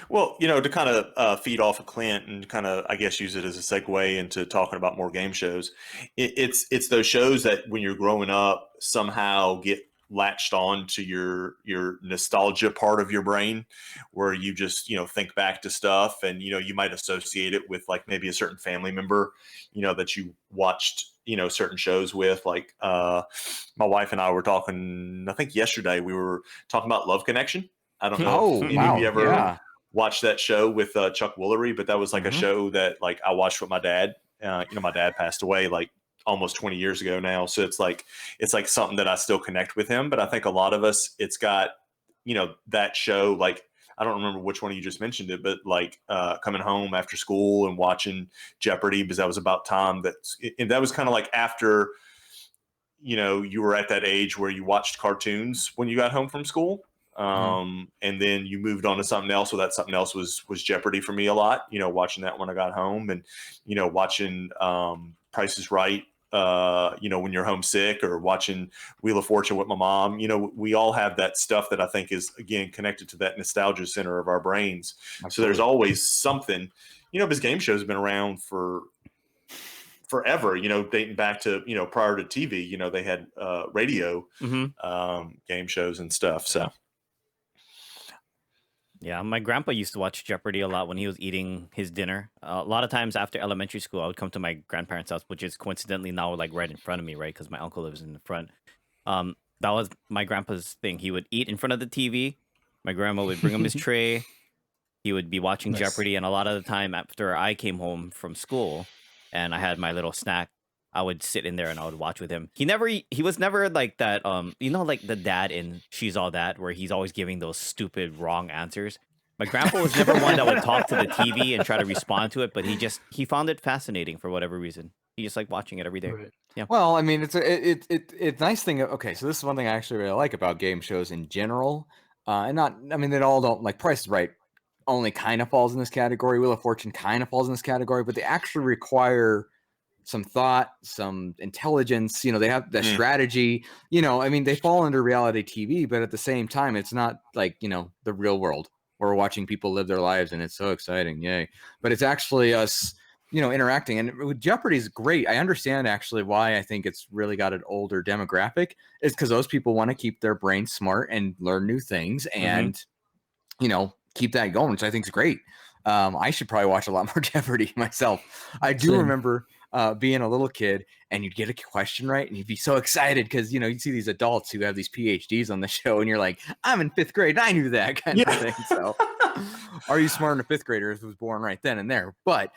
Well, to kind of feed off of Clint and kind of, I guess, use it as a segue into talking about more game shows. It's those shows that when you're growing up somehow get latched on to your nostalgia part of your brain, where you just think back to stuff, and you might associate it with like maybe a certain family member that you watched certain shows with. Like my wife and I were talking, I think yesterday we were talking about Love Connection. I don't know if any of you ever watched that show with Chuck Woolery, but that was like a show that like I watched with my dad. My dad passed away like almost 20 years ago now, so it's like something that I still connect with him. But I think a lot of us, it's got that show, like I don't remember which one you just mentioned it, but like coming home after school and watching Jeopardy, because that was about time that was kind of like after you were at that age where you watched cartoons when you got home from school. And then you moved on to something else. So that something else was Jeopardy for me a lot, watching that when I got home, and, watching Price is Right, when you're homesick, or watching Wheel of Fortune with my mom. We all have that stuff that I think is, again, connected to that nostalgia center of our brains. Absolutely. So there's always something, because game shows have been around for forever, dating back to, prior to TV, they had radio game shows and stuff. So. Yeah, my grandpa used to watch Jeopardy a lot when he was eating his dinner. A lot of times after elementary school, I would come to my grandparents' house, which is coincidentally now like right in front of me, right? Because my uncle lives in the front. That was my grandpa's thing. He would eat in front of the TV. My grandma would bring him his tray. He would be watching Jeopardy, and a lot of the time after I came home from school and I had my little snack, I would sit in there and I would watch with him. He was never like that, like the dad in She's All That, where he's always giving those stupid wrong answers. My grandpa was never one that would talk to the TV and try to respond to it, but he found it fascinating for whatever reason. He just liked watching it every day. Right. Yeah. Well, I mean, it's nice thing. Okay, so this is one thing I actually really like about game shows in general, they all don't, like Price is Right only kind of falls in this category. Wheel of Fortune kind of falls in this category, but they actually require some thought, some intelligence. They have the strategy. They fall under reality TV, but at the same time, it's not like the real world. We're watching people live their lives, and it's so exciting, yay! But it's actually us, interacting. And with Jeopardy is great. I understand actually why I think it's really got an older demographic. Is because those people want to keep their brains smart and learn new things, and keep that going, which I think is great. I should probably watch a lot more Jeopardy myself. I do remember being a little kid, and you'd get a question right, and you'd be so excited because you'd see these adults who have these PhDs on the show, and you're like, I'm in 5th grade, and I knew that kind of thing. So, are you smarter than a 5th grader who was born right then and there? But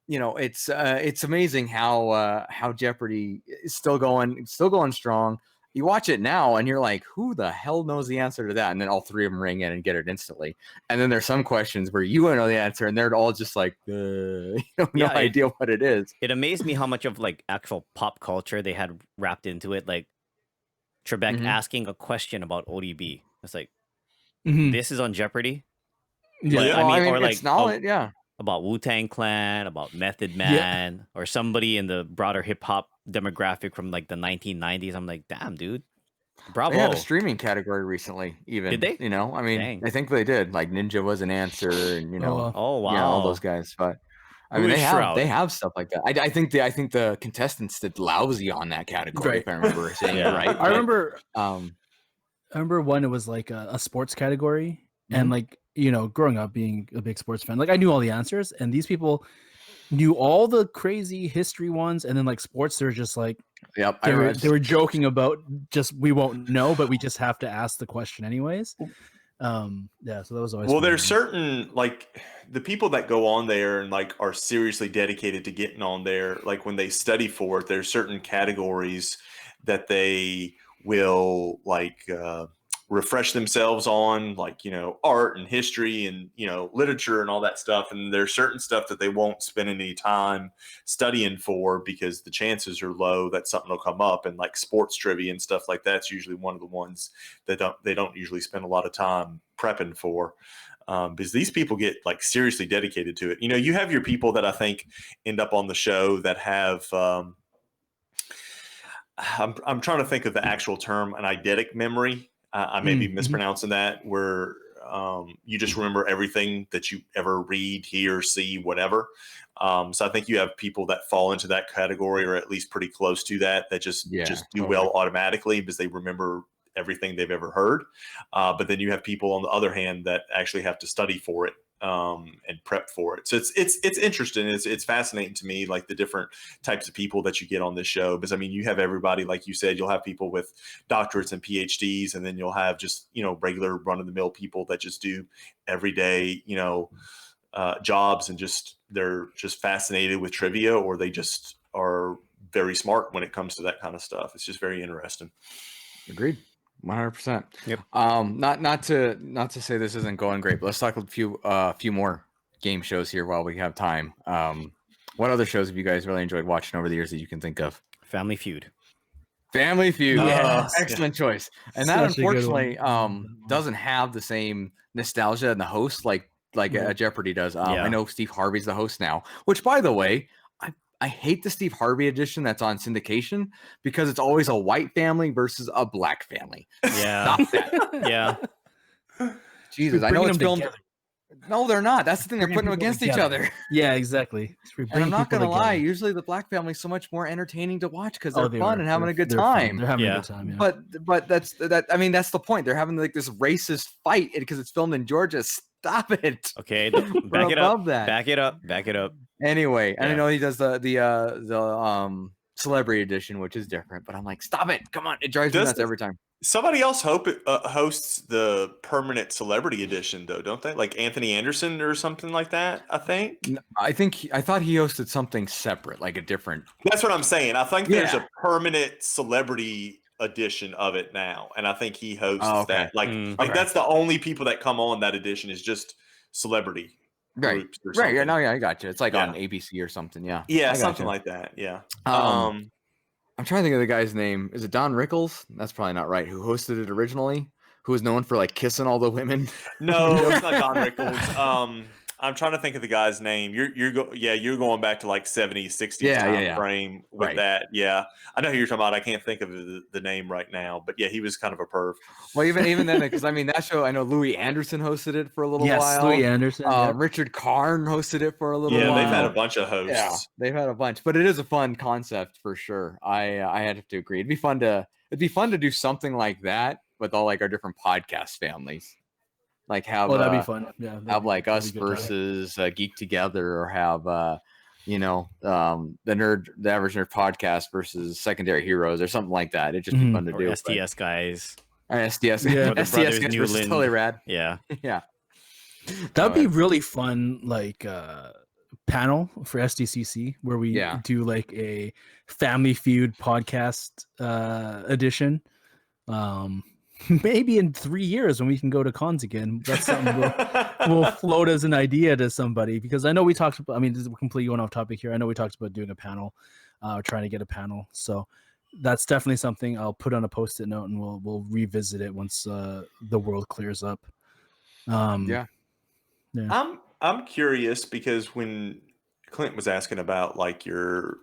it's amazing how Jeopardy is still going strong. You watch it now and you're like, who the hell knows the answer to that? And then all three of them ring in and get it instantly. And then there's some questions where you know the answer and they're all just like, no idea what it is. It amazed me how much of like actual pop culture they had wrapped into it. Like Trebek asking a question about ODB. It's like, this is on Jeopardy. Yeah, it's knowledge, about Wu-Tang Clan, about Method Man, or somebody in the broader hip hop demographic from like the 1990s. I'm like, damn, dude, bravo. They had a streaming category recently, even. Did they? Dang. I think they did. Like Ninja was an answer, and oh wow, all those guys. But they have stuff like that. I think the contestants did lousy on that category, if I remember saying it right. I remember when it was like a sports category, and like growing up being a big sports fan, like I knew all the answers, and these people knew all the crazy history ones, and then like sports, they're just like Yep. they were joking about just we won't know, but we just have to ask the question anyways. Yeah, so that was always Well, funny. there's certain like the people that go on there and like are seriously dedicated to getting on there. Like when they study for it, there's certain categories that they will like refresh themselves on, like art and history and literature and all that stuff. And there's certain stuff that they won't spend any time studying for because the chances are low that something will come up. And like sports trivia and stuff like that's usually one of the ones that they don't usually spend a lot of time prepping for. Because these people get like seriously dedicated to it. You have your people that I think end up on the show that have I'm trying to think of the actual term, an eidetic memory. I may be mispronouncing that, where you just remember everything that you ever read, hear, see, whatever. So I think you have people that fall into that category, or at least pretty close to that just do well automatically because they remember everything they've ever heard. But then you have people on the other hand that actually have to study for it and prep for it. So it's interesting. It's fascinating to me, like the different types of people that you get on this show. Because I mean, you have everybody, like you said, you'll have people with doctorates and PhDs, and then you'll have just regular run of the mill people that just do everyday jobs, and they're just fascinated with trivia, or they just are very smart when it comes to that kind of stuff. It's just very interesting. Agreed. 100%. Yep. Not to say this isn't going great, but let's talk a few more game shows here while we have time. What other shows have you guys really enjoyed watching over the years that you can think of? Family Feud. Family Feud. Yes. Excellent choice. And that unfortunately doesn't have the same nostalgia in the host like Jeopardy does. I know Steve Harvey's the host now, which by the way, I hate the Steve Harvey edition that's on syndication because it's always a white family versus a black family. Yeah. Stop that. Yeah. Jesus, I know it's filmed. Together. No, they're not. That's the thing. They're putting them against each other. Yeah, exactly. And I'm not going to lie. Usually the black family is so much more entertaining to watch because they're fun and having a good time. They're having a good time, yeah. But that's the point. They're having like this racist fight because it's filmed in Georgia. Stop it. Okay. Back it up. Back it up. Back it up. Anyway, and I know he does the celebrity edition, which is different, but I'm like, stop it. Come on. It drives me nuts every time. Somebody else hosts the permanent celebrity edition, though, don't they? Like Anthony Anderson or something like that, I think. I thought he hosted something separate, like a different. That's what I'm saying. I think there's a permanent celebrity edition of it now, and I think he hosts that. Like that's the only people that come on that edition is just celebrity. Right. Yeah. No. Yeah. I got you. It's like on ABC or something. Yeah. Yeah. Something like that. Yeah. I'm trying to think of the guy's name. Is it Don Rickles? That's probably not right. Who hosted it originally? Who was known for like kissing all the women? No, it's not Don Rickles. I'm trying to think of the guy's name. You're going back to like 70s, 60s time frame with that. Yeah, I know who you're talking about. I can't think of the name right now, but yeah, he was kind of a perv. Well, even then, because I mean that show. I know Louis Anderson hosted it for a little while. Yes, Louis Anderson. Richard Karn hosted it for a little while. Yeah, they've had a bunch of hosts. Yeah, they've had a bunch, but it is a fun concept for sure. I have to agree. It'd be fun to do something like that with all like our different podcast families. Like have that'd be fun. Yeah, have like us versus Geek Together, or have the Average Nerd podcast versus Secondary Heroes or something like that. It'd just be fun to do. SDS guys. SDS guys versus Totally Rad. Yeah. Yeah. That'd be really fun, like panel for SDCC where we do like a Family Feud podcast edition. Maybe in 3 years when we can go to cons again, that's something we'll float as an idea to somebody, because I know we talked about, I mean, this is completely going off topic here. I know we talked about doing a panel, trying to get a panel. So that's definitely something I'll put on a Post-it note, and we'll revisit it once the world clears up. Yeah. I'm curious, because when Clint was asking about like your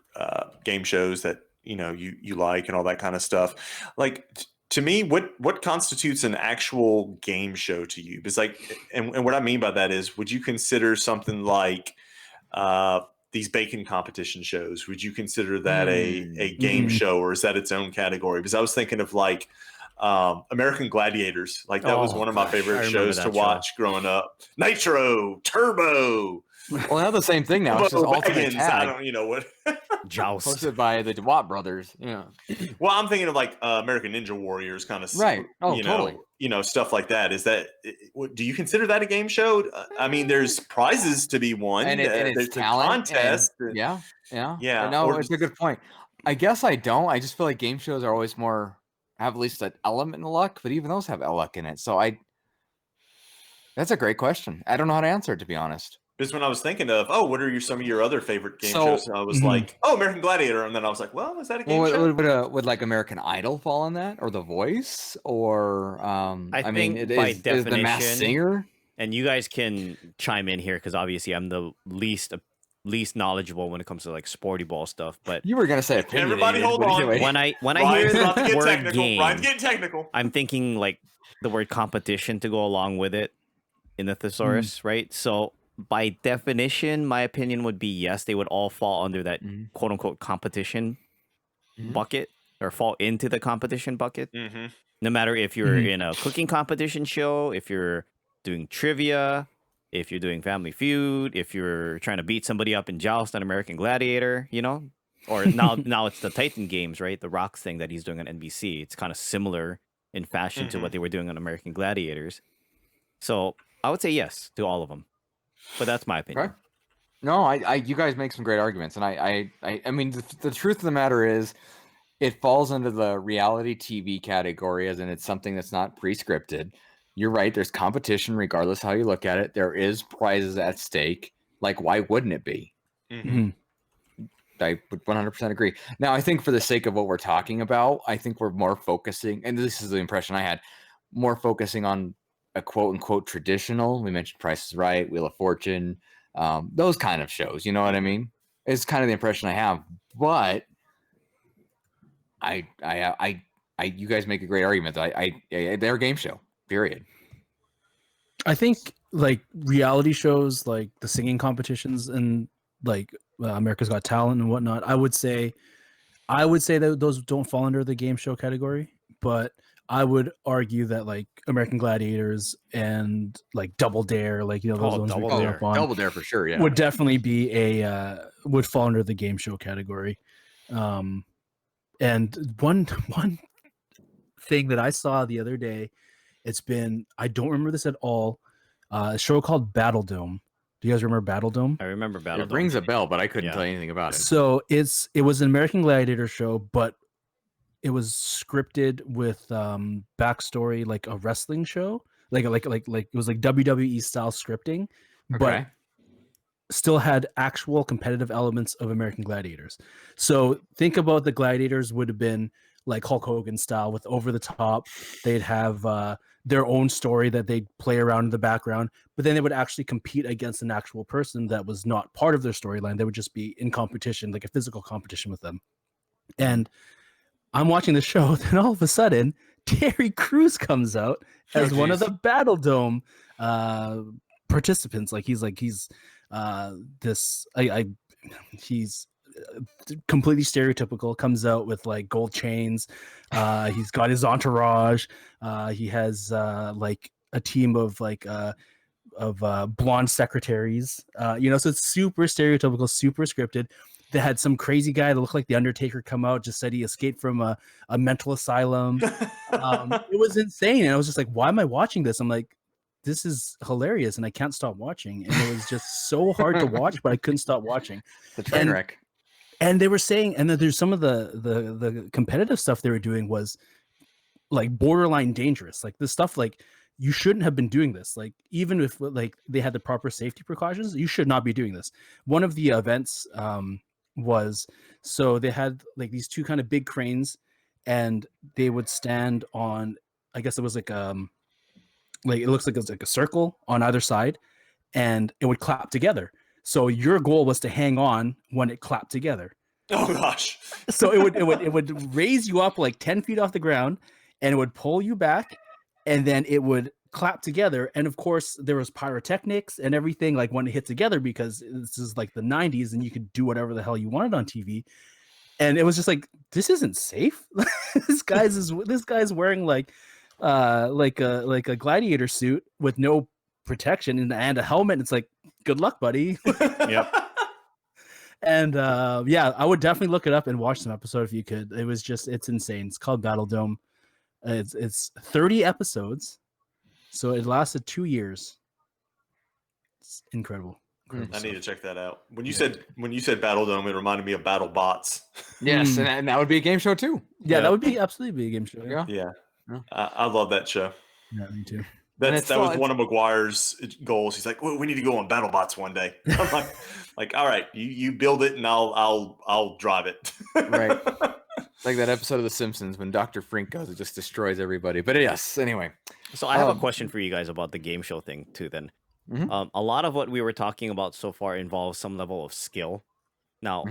game shows that you like and all that kind of stuff, like to me, what constitutes an actual game show to you? Because like, and what I mean by that is, would you consider something like these bacon competition shows? Would you consider that a game show, or is that its own category? Because I was thinking of like American Gladiators. Like that was Oh, one of my gosh, I favorite remember shows to that show. watch growing up. Nitro, Turbo, Well, now the same thing now. It's just Turbo Ultimate Wagons. I Tag, don't, you know what? Joust. hosted by the DeWatt brothers. Yeah. Well, I'm thinking of like American Ninja Warriors, kind of, Right. Oh, totally. Stuff like that. Is that? Do you consider that a game show? I mean, there's prizes to be won, and it's there's a talent. contest. Yeah. Yeah, No, or it's a good point. I guess I don't. I just feel like game shows are always more have at least an element of luck, but even those have luck in it. So that's a great question. I don't know how to answer it, to be honest. Just when I was thinking of, what are some of your other favorite game So- shows? And I was like, American Gladiator, and then I was like, well, is that a game Well, show? would like American Idol fall in that, or The Voice, or I mean, think it by is the Masked definition- Singer. And you guys can chime in here because obviously I'm the least knowledgeable when it comes to like sporty ball stuff. But You were gonna say opinionated. Everybody hold but on. anyway. when I hear Ryan's about to the get word technical. game, Ryan's getting technical. I'm thinking like the word competition to go along with it in the thesaurus, right? So by definition, my opinion would be yes, they would all fall under that quote unquote competition bucket or fall into the competition bucket. Mm-hmm. No matter if you're in a cooking competition show, if you're doing trivia, if you're doing Family Feud, if you're trying to beat somebody up in Joust on American Gladiator, or now it's the Titan Games, right? The Rocks thing that he's doing on NBC. It's kind of similar in fashion to what they were doing on American Gladiators. So I would say yes to all of them, but that's my opinion. Okay. No, you guys make some great arguments, and I mean, the truth of the matter is, it falls under the reality TV category, as in it's something that's not pre-scripted. You're right. There's competition, regardless how you look at it. There is prizes at stake. Like, why wouldn't it be? Mm-hmm. I would 100% agree. Now, I think for the sake of what we're talking about, I think we're more focusing, and this is the impression I had, more focusing on a quote-unquote traditional. We mentioned Price is Right, Wheel of Fortune, those kind of shows. You know what I mean? It's kind of the impression I have. But you guys make a great argument. They're a game show. Period. I think like reality shows, like the singing competitions and like America's Got Talent and whatnot. I would say that those don't fall under the game show category, but I would argue that like American Gladiators and like Double Dare, like those ones we Double grew Dare. up on, Double Dare for sure. Yeah. would definitely be would fall under the game show category. And one thing that I saw the other day, I don't remember this at all. A show called Battle Dome. Do you guys remember Battle Dome? I remember Battle It Dome. rings a bell, but I couldn't Yeah. tell you anything about it. So it was an American Gladiator show, but it was scripted with backstory, like a wrestling show, like it was like WWE style scripting, but Okay. still had actual competitive elements of American Gladiators. So think about the Gladiators would have been like Hulk Hogan style with over the top. They'd have their own story that they'd play around in the background, but then they would actually compete against an actual person that was not part of their storyline. They would just be in competition, like a physical competition with them. And I'm watching the show, then all of a sudden, Terry Crews comes out as one of the Battle Dome participants. Like he's completely stereotypical, comes out with like gold chains. He's got his entourage. He has like a team of like blonde secretaries. So it's super stereotypical, super scripted. They had some crazy guy that looked like the Undertaker come out, just said he escaped from a mental asylum. It was insane. And I was just like, why am I watching this? I'm like, this is hilarious, and I can't stop watching. And it was just so hard to watch, but I couldn't stop watching. The train wreck. And they were saying, and then there's some of the competitive stuff they were doing was like borderline dangerous. Like this stuff, like you shouldn't have been doing this. Like even if like they had the proper safety precautions, you should not be doing this. One of the events was, so they had like these two kind of big cranes, and they would stand on, I guess it was like it looks like it's like a circle on either side, and it would clap together. So your goal was to hang on when it clapped together. Oh gosh. So it would raise you up like 10 feet off the ground, and it would pull you back, and then it would clap together. And of course there was pyrotechnics and everything, like when it hit together, because this is like the 90s and you could do whatever the hell you wanted on TV. and it was just like, this isn't safe. this guy's wearing like a gladiator suit with no protection and a helmet. And it's like, good luck, buddy. Yep. And I would definitely look it up and watch some episode if you could. It's insane. It's called Battle Dome. It's 30 episodes, so it lasted 2 years. It's incredible. I need to check that out. When you said Battle Dome, it reminded me of Battle Bots. Yes, and that would be a game show too. Yeah, that would be absolutely be a game show. Yeah. I love that show. Yeah, me too. That was one of McGuire's goals. He's like, well, we need to go on Battle Bots one day. I'm like, all right, you build it and I'll drive it. Right. Like that episode of The Simpsons when Dr. Frink goes, it just destroys everybody. But yes, anyway. So I have a question for you guys about the game show thing too. Then, a lot of what we were talking about so far involves some level of skill. Now,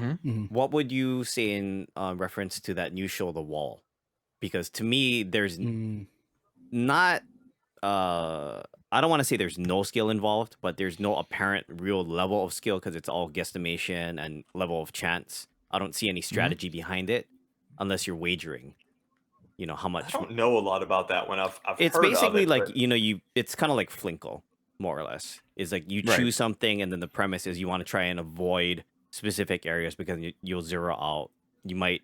what would you say in reference to that new show, The Wall? Because to me, there's not. I don't want to say there's no skill involved, but there's no apparent real level of skill because it's all guesstimation and level of chance. I don't see any strategy behind it unless you're wagering. You know how much. I don't know a lot about that one. I've it's heard basically of it, like but... it's kind of like Flinkle, more or less. It's like you choose something, and then the premise is you want to try and avoid specific areas because you'll zero out. You might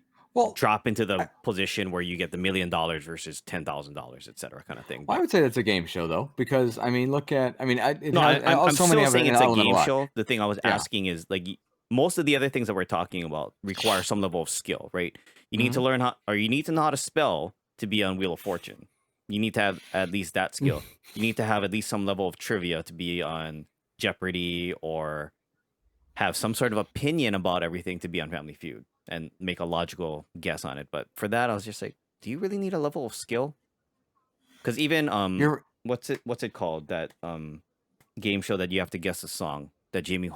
drop into the position where you get the $1 million versus $10,000, etc., kind of thing. Well, I would say that's a game show though, because I mean, I'm still saying it's a game show. The thing I was asking is like most of the other things that we're talking about require some level of skill, right? You need to learn you need to know how to spell to be on Wheel of Fortune. You need to have at least that skill. You need to have at least some level of trivia to be on Jeopardy or have some sort of opinion about everything to be on Family Feud and make a logical guess on it. But for that, I was just like, do you really need a level of skill? Because even what's it called, that game show that you have to guess a song that Jamie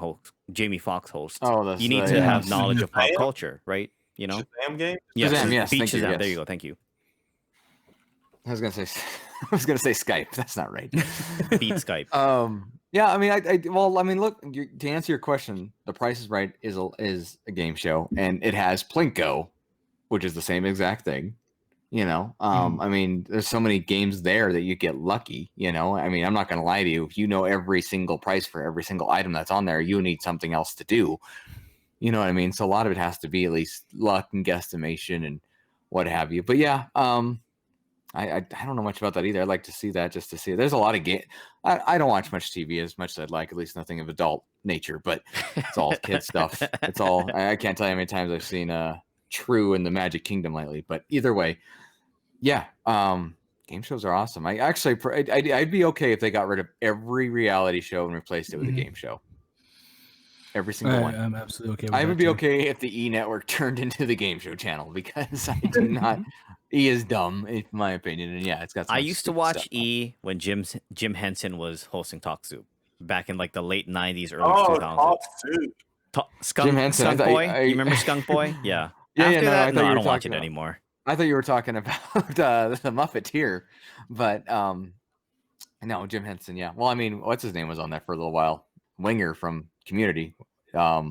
Foxx hosts? You need to have knowledge of pop culture, right? You know, Shazam game. Yes, Shazam, yes, Beat thank you, Shazam. yes. There you go. Thank you. I was gonna say Skype. That's not right. Beat Skype. Yeah, I mean, look, to answer your question, The Price is Right is a game show, and it has Plinko, which is the same exact thing. You know, I mean, there's so many games there that you get lucky. You know, I mean, I'm not gonna lie to you. If you know every single price for every single item that's on there, you need something else to do. You know what I mean? So a lot of it has to be at least luck and guesstimation and what have you. But yeah, I don't know much about that either. I'd like to see that just to see. There's a lot of game. I don't watch much TV as much as I'd like, at least nothing of adult nature, but it's all kid stuff. It's all, I can't tell you how many times I've seen True in the Magic Kingdom lately, but either way, yeah. Game shows are awesome. I'd be okay if they got rid of every reality show and replaced it with a game show. Every single one. I'm absolutely okay with I that would be too. okay if the E Network turned into the game show channel, because I do not. E is dumb, in my opinion, and yeah, it's got. I used to watch E when Jim Henson was hosting Talk Soup back in like the late '90s, early 2000s. Talk Soup. Skunk Boy. You remember Skunk Boy? Yeah. After that, I don't watch it anymore. I thought you were talking about the Muppet but no, Jim Henson. Yeah. Well, I mean, what's his name was on there for a little while. Winger from Community. Why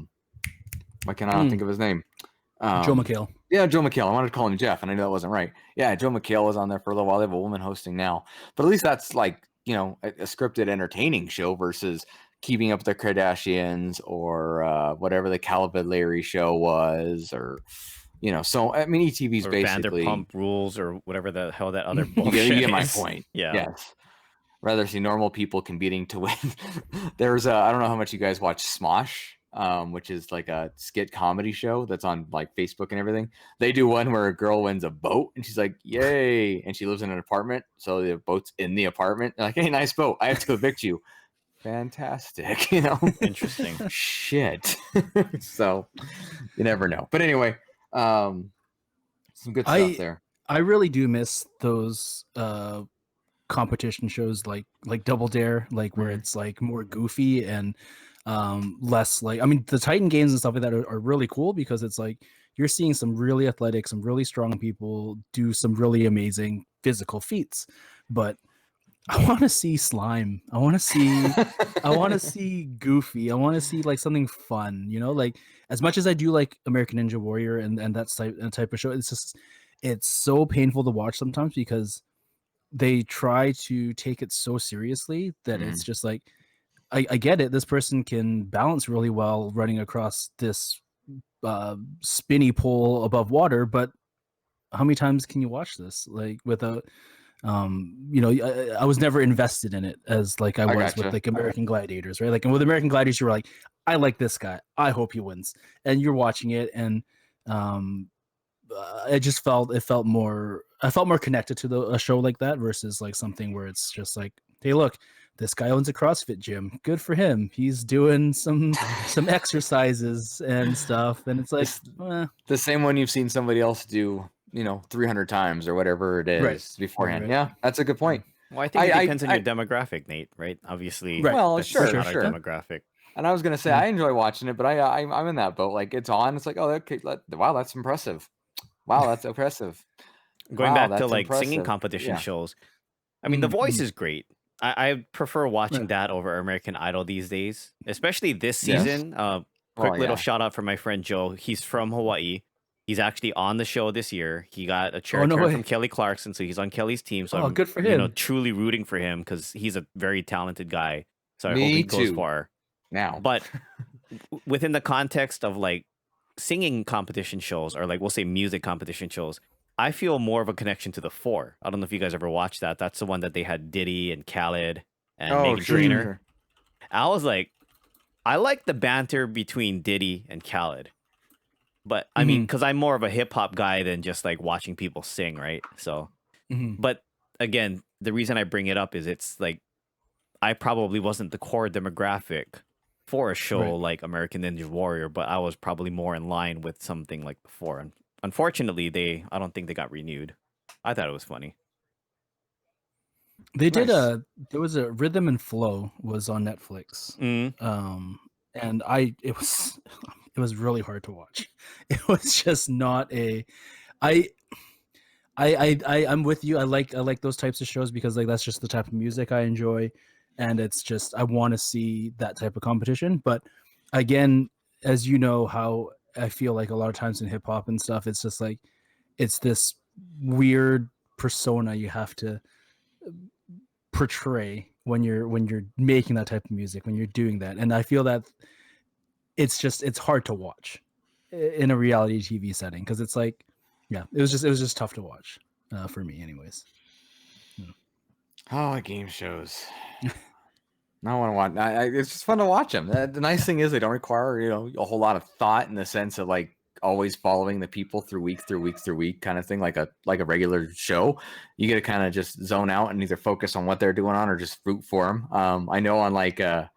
can I not think of his name? Joe McHale. Yeah, Joe McHale. I wanted to call him Jeff, and I knew that wasn't right. Yeah, Joe McHale was on there for a little while. They have a woman hosting now, but at least that's like, you know, a scripted, entertaining show versus Keeping Up with the Kardashians or whatever the Cavallari show was, or you know. So I mean, ETV's or basically Vanderpump Rules or whatever the hell that other bullshit you get my is. point. Yeah. Yes. Rather see normal people competing to win. There's I don't know how much you guys watch Smosh, which is like a skit comedy show that's on like Facebook and everything. They do one where a girl wins a boat and she's like, yay. And she lives in an apartment. So the boat's in the apartment. They're like, hey, nice boat. I have to evict you. Fantastic. You know, Interesting. Shit. So you never know. But anyway, some good stuff there. I really do miss those competition shows like Double Dare, like where it's like more goofy and less like, I mean, the Titan games and stuff like that are really cool because it's like you're seeing some really athletic, some really strong people do some really amazing physical feats. But I want to see slime. I want to see Goofy. I want to see like something fun, like as much as I do like American Ninja Warrior and that type of show, it's so painful to watch sometimes because they try to take it so seriously that it's just like, I get it. This person can balance really well running across this spinny pole above water, but how many times can you watch this like without I was never invested in it as like I was with like American Gladiators, right? Like, and with American Gladiators, you were like, I like this guy, I hope he wins, and you're watching it, and I felt more connected to a show like that versus like something where it's just like, hey, look, this guy owns a CrossFit gym, good for him, he's doing some exercises and stuff, and it's like the same one you've seen somebody else do 300 times or whatever it is beforehand. Right. Yeah, that's a good point. Well, I think it depends on your demographic, Nate, right? Obviously, well, that's sure, not our demographic. And I was gonna say I enjoy watching it, but I'm in that boat. Like, it's on, it's like, oh, okay, wow, that's impressive. Wow, that's impressive. Going back to like singing competition shows, I mean, The Voice is great. I prefer watching that over American Idol these days, especially this season. Quick little shout out for my friend Joe. He's from Hawaii. He's actually on the show this year. He got a chair turn from Kelly Clarkson, so he's on Kelly's team. So I'm good for him. Truly rooting for him because he's a very talented guy. So I hope he goes far. Now, but within the context of like singing competition shows, or like we'll say music competition shows, I feel more of a connection to The Four. I don't know if you guys ever watched that. That's the one that they had Diddy and Khaled and Meghan Trainor. I was like, I like the banter between Diddy and Khaled. But I mean, because I'm more of a hip hop guy than just like watching people sing, right? So, but again, the reason I bring it up is it's like I probably wasn't the core demographic for a show like American Ninja Warrior, but I was probably more in line with something like before. And unfortunately, I don't think they got renewed. I thought it was funny. They did there was a Rhythm and Flow was on Netflix. And it was really hard to watch. It was just not I'm with you. I like those types of shows because like that's just the type of music I enjoy, and it's just I want to see that type of competition. But again, as you know, how I feel like a lot of times in hip hop and stuff, it's just like it's this weird persona you have to portray when you're making that type of music, when you're doing that, and I feel that it's hard to watch in a reality TV setting because it's like, it was just tough to watch for me, anyways. Oh, game shows. I want to watch. It's just fun to watch them. The nice thing is they don't require a whole lot of thought in the sense of like always following the people through week kind of thing, like a regular show. You get to kind of just zone out and either focus on what they're doing on or just root for them. I know on like Who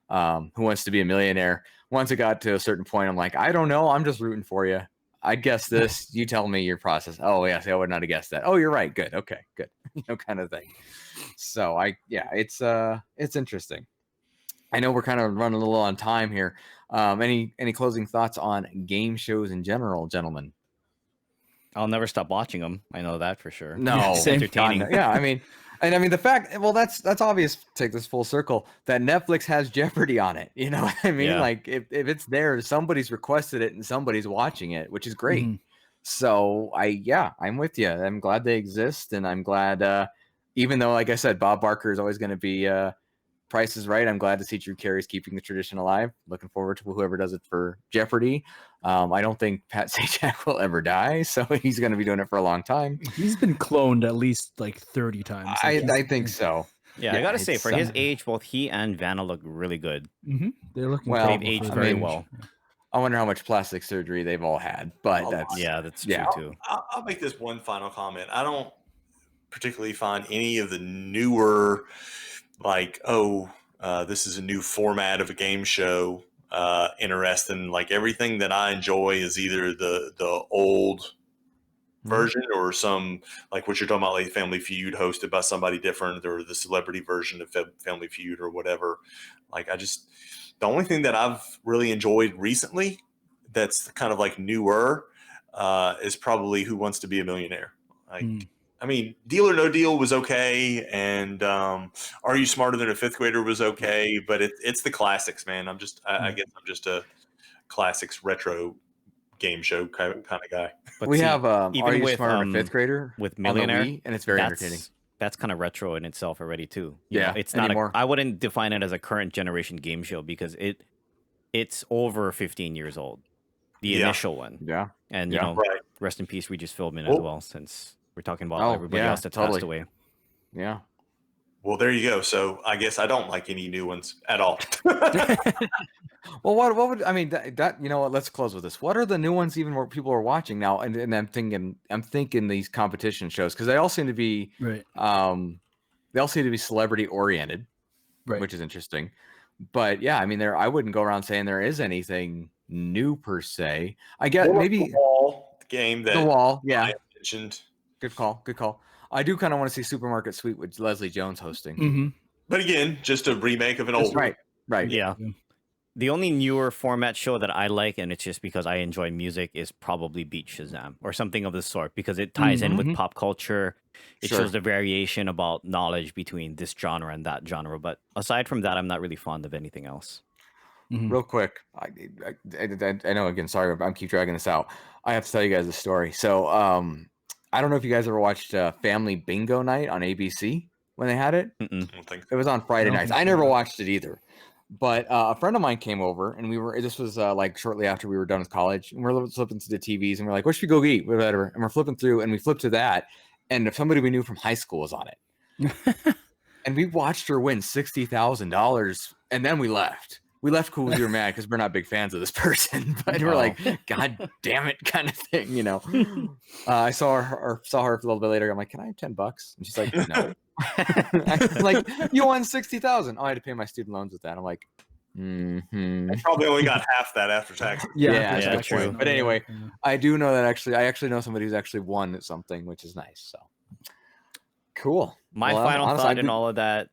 Wants to Be a Millionaire, once it got to a certain point, I'm like, I don't know, I'm just rooting for you. I guess this, you tell me your process. Oh yes, I would not have guessed that. Oh, you're right. Good. Okay, good. Kind of thing. So it's interesting. I know we're kind of running a little on time here. Any closing thoughts on game shows in general, gentlemen? I'll never stop watching them. I know that for sure. No, it's entertaining. Yeah, I mean the fact, well, that's obvious. Take this full circle that Netflix has Jeopardy on it. You know what I mean? Yeah. Like if it's there, somebody's requested it and somebody's watching it, which is great. So I'm with you. I'm glad they exist, and I'm glad, even though, like I said, Bob Barker is always going to be Price is Right. I'm glad to see Drew Carey's keeping the tradition alive. Looking forward to whoever does it for Jeopardy. I don't think Pat Sajak will ever die, so he's going to be doing it for a long time. He's been cloned at least like 30 times. Like I think so. Yeah, I got to say, for his age, both he and Vanna look really good. They're looking well. They've aged very well. I wonder how much plastic surgery they've all had, but that's true too. I'll make this one final comment. I don't particularly find any of the newer, like, this is a new format of a game show, interesting. Like everything that I enjoy is either the old version or some, like what you're talking about, like Family Feud hosted by somebody different, or the celebrity version of Family Feud or whatever. Like the only thing that I've really enjoyed recently that's kind of like newer is probably Who Wants to Be a Millionaire. Like I mean, Deal or No Deal was okay, and Are You Smarter Than a Fifth Grader was okay, but it's the classics, man. I guess I'm just a classics retro game show kind of guy. But We see, have Are even You with Smarter Than a Fifth Grader with on the Millionaire, Wii, and it's very entertaining. that's kind of retro in itself already too. You know, Yeah, it's not anymore. I wouldn't define it as a current generation game show because it's over 15 years old. The Yeah. initial one. Yeah. And Yeah. Right. rest in peace Regis Philbin as Well- well, since we're talking about Oh, everybody yeah, else that totally. passed away. Yeah. Well, there you go. So I guess I don't like any new ones at all. Well, what would I mean that you know what? Let's close with this. What are the new ones even where people are watching now? And I'm thinking these competition shows because they all seem to be Right. they all seem to be celebrity oriented, Right. which is interesting. But yeah, I mean, I wouldn't go around saying there is anything new per se. I get More like maybe the Wall game that The Wall. Yeah, I mentioned. good call. Good call. I do kind of want to see Supermarket Sweep with Leslie Jones hosting. Mm-hmm. But again, just a remake of an That's old right. Right. Yeah. Yeah. The only newer format show that I like, and it's just because I enjoy music, is probably Beat Shazam or something of the sort because it ties in with Mhm. pop culture. It Sure. shows the variation about knowledge between this genre and that genre. But aside from that, I'm not really fond of anything else. Mhm. Real quick, I know again. Sorry, I'm keep dragging this out. I have to tell you guys a story. So, I don't know if you guys ever watched Family Bingo Night on ABC when they had it. Mm-mm. I don't think It was on Friday I don't nights. think I so, never no. watched it either. But a friend of mine came over, and this was like shortly after we were done with college, and we're flipping through the TVs, and we're like, "What should we go eat?" Whatever. And we're flipping through, and we flipped to that, and somebody we knew from high school was on it, and we watched her win $60,000, and then we left. We left cool. We were mad because we're not big fans of this person, but we're Oh. like, "God damn it," kind of thing, you know. I saw her a little bit later. I'm like, "Can I have $10?" And she's like, "No." I'm like, "You won 60,000." Oh, I had to pay my student loans with that. I'm like, I probably only got half that after taxes. Yeah, after yeah, tax, true. no, But anyway, yeah. I do know that I actually know somebody who's actually won something, which is nice. So cool. My Well, final honestly, thought in all of that,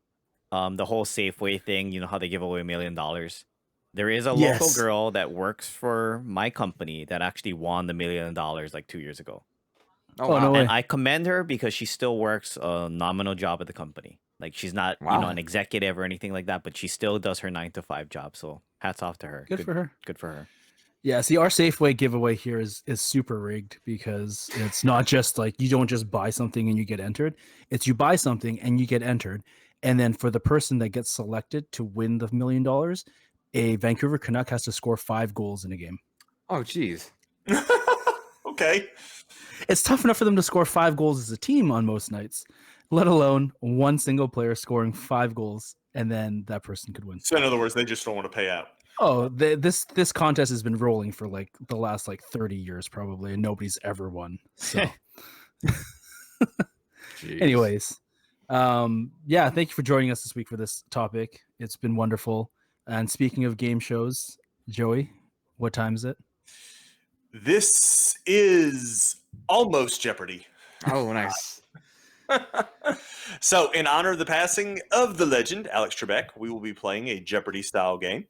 the whole Safeway thing, you know how they give away $1 million. There is a local Yes. girl that works for my company that actually won the $1 million like 2 years ago. Oh, Oh, wow. no way. And I commend her because she still works a nominal job at the company. Like she's not, Wow. an executive or anything like that, but she still does her 9 to 5 job. So hats off to her. Good for her. Good for her. Yeah, see, our Safeway giveaway here is super rigged because it's not just like you don't just buy something and you get entered. It's you buy something and you get entered. And then for the person that gets selected to win the $1 million, a Vancouver Canuck has to score 5 goals in a game. Oh, geez. Okay. It's tough enough for them to score 5 goals as a team on most nights, let alone one single player scoring 5 goals, and then that person could win. So in other words, they just don't want to pay out. Oh, this contest has been rolling for like the last 30 years probably, and nobody's ever won. So, Jeez. anyways, yeah, thank you for joining us this week for this topic. It's been wonderful. And speaking of game shows, Joey, what time is it? This is almost Jeopardy. Oh, nice. So, in honor of the passing of the legend, Alex Trebek, we will be playing a Jeopardy-style game.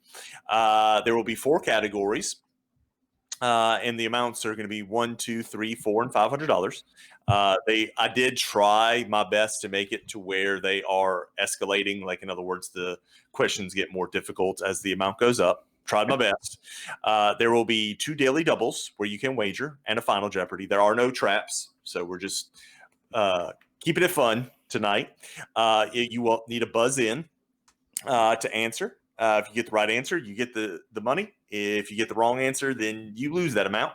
There will be 4 categories, and the amounts are going to be $1, $2, $3, $4, and $500. I did try my best to make it to where they are escalating. Like, in other words, the questions get more difficult as the amount goes up. Tried my best. There will be 2 daily doubles where you can wager and a final Jeopardy. There are no traps, so we're just keeping it fun tonight. You will need a buzz in to answer. If you get the right answer, you get the money. If you get the wrong answer, then you lose that amount.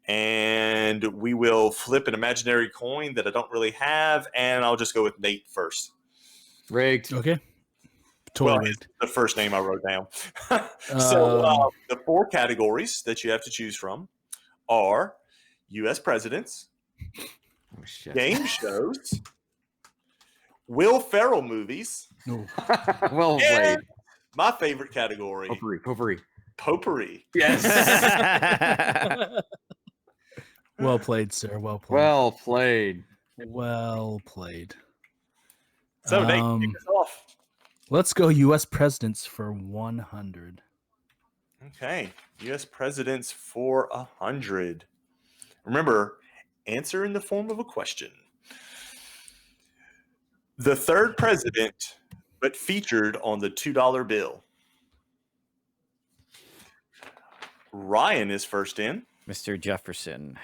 And we will flip an imaginary coin that I don't really have, and I'll just go with Nate first. Rigged. Okay. Totally Well, rigged. the first name I wrote down. So the 4 categories that you have to choose from are U.S. presidents, Oh, shit. game shows, Will Ferrell movies, No. Well played. and my favorite category, Potpourri. potpourri. Yes. Well played, sir. Well played. Well played. Well played. So Nate, kick us off. Let's go U.S. presidents for 100. Okay, U.S. presidents for 100. Remember, answer in the form of a question. The third president, but featured on the $2 bill. Ryan is first in. Mr. Jefferson.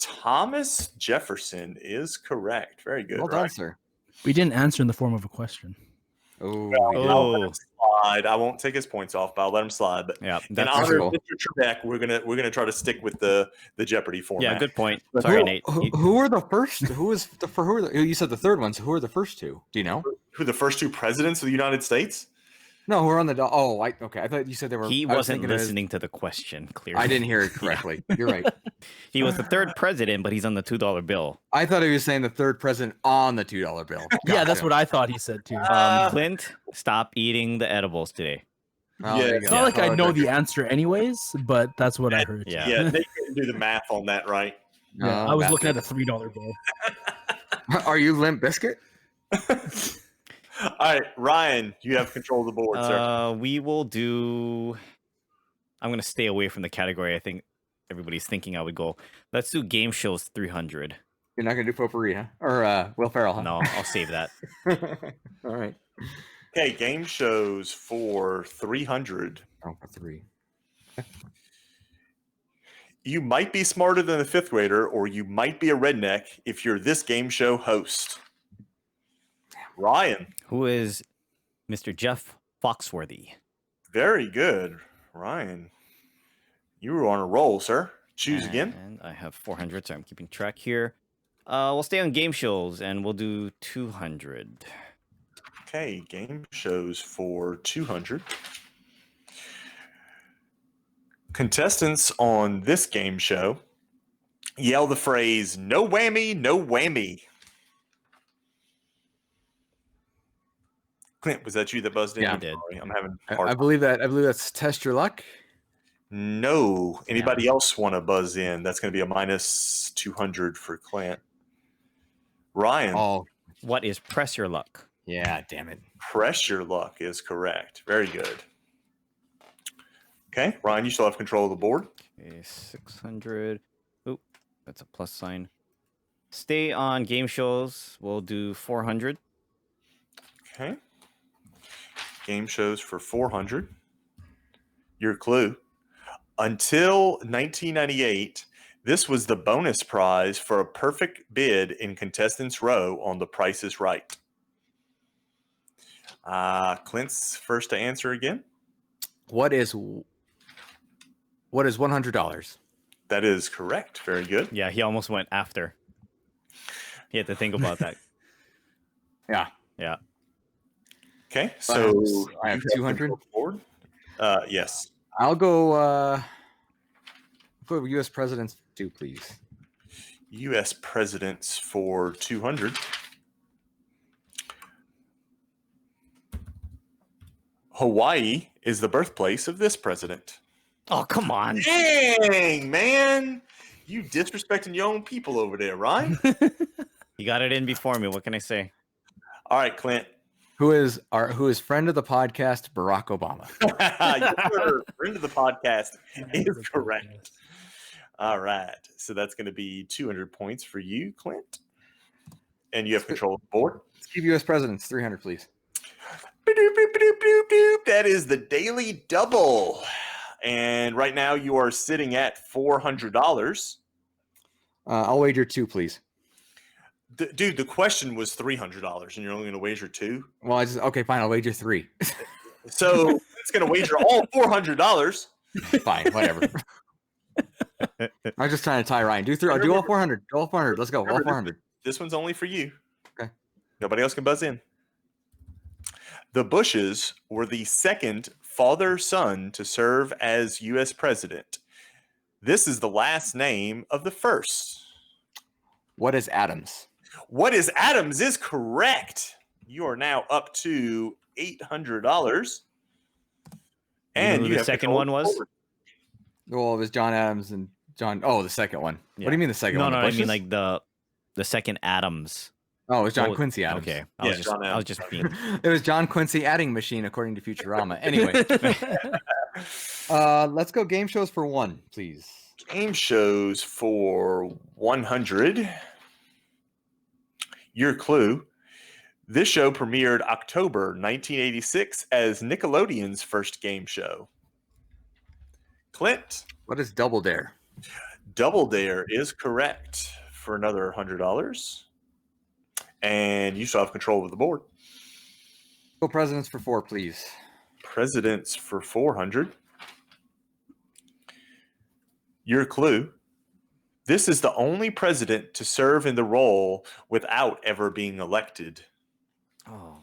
Thomas Jefferson is correct. Very good. Well done, sir. We didn't answer in the form of a question. Oh, I'll let him slide. I won't take his points off, but I'll let him slide. But Yeah, in that's honor cool. of Mr. Trebek, we're gonna try to stick with the Jeopardy format. yeah, good point. But Sorry, who, Nate. who were the first? Who was the for who? You said the third ones. Who were the first two? Do you know? Who the first two presidents of the United States? No, who were on the? Okay. I thought you said they were. He I was wasn't thinking it was- listening to the question, clearly. I didn't hear it correctly. You're right. He was the third president, but he's on the $2 bill. I thought he was saying the third president on the $2 bill. Yeah, that's Gotcha. what I thought he said too. Clint, stop eating the edibles today. Oh, Yeah, there you It's go. not like I Oh, know okay. the answer anyways, but that's what I heard. Yeah. Yeah, they couldn't do the math on that, right? Yeah, Oh, I was gotcha. looking at a $3 bill. Are you Limp Biscuit? All right, Ryan, you have control of the board, sir. We will do. I'm gonna stay away from the category. I think everybody's thinking I would go. Let's do game shows 300. You're not gonna do potpourri, huh? Or Will Ferrell, huh? No, I'll save that. All right. Okay, game shows for 300. Oh, for 3. You might be smarter than a fifth grader, or you might be a redneck if you're this game show host. Ryan, Who is Mr. Jeff Foxworthy? very good. Ryan, you were on a roll, sir. Choose again. And I have 400, so I'm keeping track here. We'll stay on game shows, and we'll do 200. Okay, game shows for 200. Contestants on this game show yell the phrase, "No whammy, no whammy." Clint, was that you that buzzed in? Yeah, I I'm did. sorry, I'm having I hard. believe that's test your luck. No. Anybody else want to buzz in? That's going to be a minus 200 for Clint. Ryan, Oh, What is press your luck? yeah, damn it. press your luck is correct. Very good. Okay, Ryan, you still have control of the board. Okay, 600. Oop, that's a plus sign. Stay on game shows. We'll do 400. Okay. Game shows for 400. Your clue. Until 1998, this was the bonus prize for a perfect bid in Contestants Row on The Price is Right. Clint's first to answer again. What is $100? That is correct. Very good. Yeah, he almost went after. He had to think about that. Yeah. Yeah. Okay, so I have you 200. control of the board. Yes. I'll go put U.S. presidents 2, please. U.S. presidents for 200. Hawaii is the birthplace of this president. Oh, come on. Dang, man. You disrespecting your own people over there, Ryan. You got it in before me. What can I say? All right, Clint. Who is friend of the podcast, Barack Obama? Your friend of the podcast is correct. All right. So that's going to be 200 points for you, Clint. And you have control of the board. Let's keep U.S. presidents 300, please. That is the daily double. And right now you are sitting at $400. I'll wager 2, please. Dude, the question was $300 and you're only going to wager 2. Well, okay, fine. I'll wager 3. So it's going to wager all $400. Fine, whatever. I was just trying to tie Ryan. Do 3. I'll do all 400. Do all 400. Let's go. All 400. This one's only for you. Okay. Nobody else can buzz in. The Bushes were the second father-son to serve as U.S. president. This is the last name of the first. What is Adams? What is Adams is correct. You are now up to $800. And who you the have second control one of the was? board. Well, it was John Adams and John. Oh, the second one. What do Yeah. you mean the second No, one? no, The I mean Bushes? like the second Adams. Oh, it was John Oh, Quincy Adams. Okay, Yeah, I was John Adams. just being. It was John Quincy adding machine, according to Futurama. Anyway, let's go game shows for 1, please. Game shows for 100. Your clue. This show premiered October 1986 as Nickelodeon's first game show. Clint. What is Double Dare? Double Dare is correct for another $100. And you still have control of the board. Go Presidents for 4, please. Presidents for 400. Your clue. This is the only president to serve in the role without ever being elected. Oh.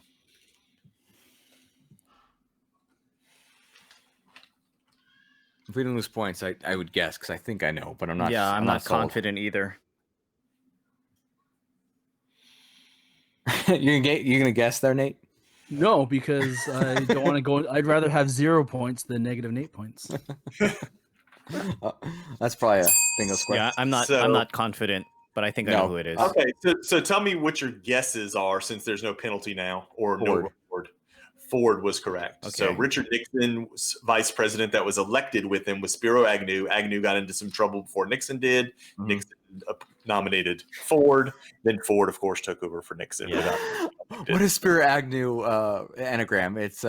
If we didn't lose points, I would guess because I think I know, but I'm not. Yeah, I'm not sold. confident either. You're gonna guess there, Nate? No, because I don't want to go. I'd rather have 0 points than negative 8 points. That's probably a thing of square. Yeah, I'm not. So- I'm not confident, but I think I know No. who it is. Okay, so tell me what your guesses are since there's no penalty now or no Ford. reward. Ford was correct. So Okay. Richard Nixon's vice president that was elected with him was Spiro Agnew. Agnew got into some trouble before Nixon did. Mhm. Nixon nominated Ford. Then Ford, of course, took over for Nixon. Yeah. without- What is Spiro Agnew anagram? It's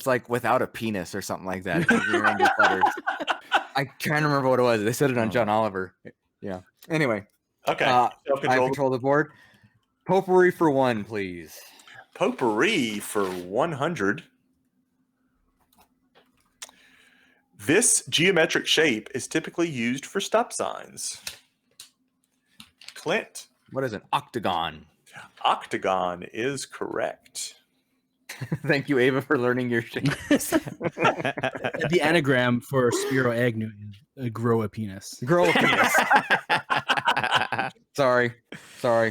like without a penis or something like that. I can't remember what it was. They said it on John Oliver. Yeah. Anyway, Okay. I have Self-control. control of the board. Potpourri for 1, please. Potpourri for 100. This geometric shape is typically used for stop signs. Clint. What is an octagon? Octagon is correct. Thank you, Ava, for learning your shape. The anagram for Spiro Agnew is grow a penis. Grow a penis. Sorry.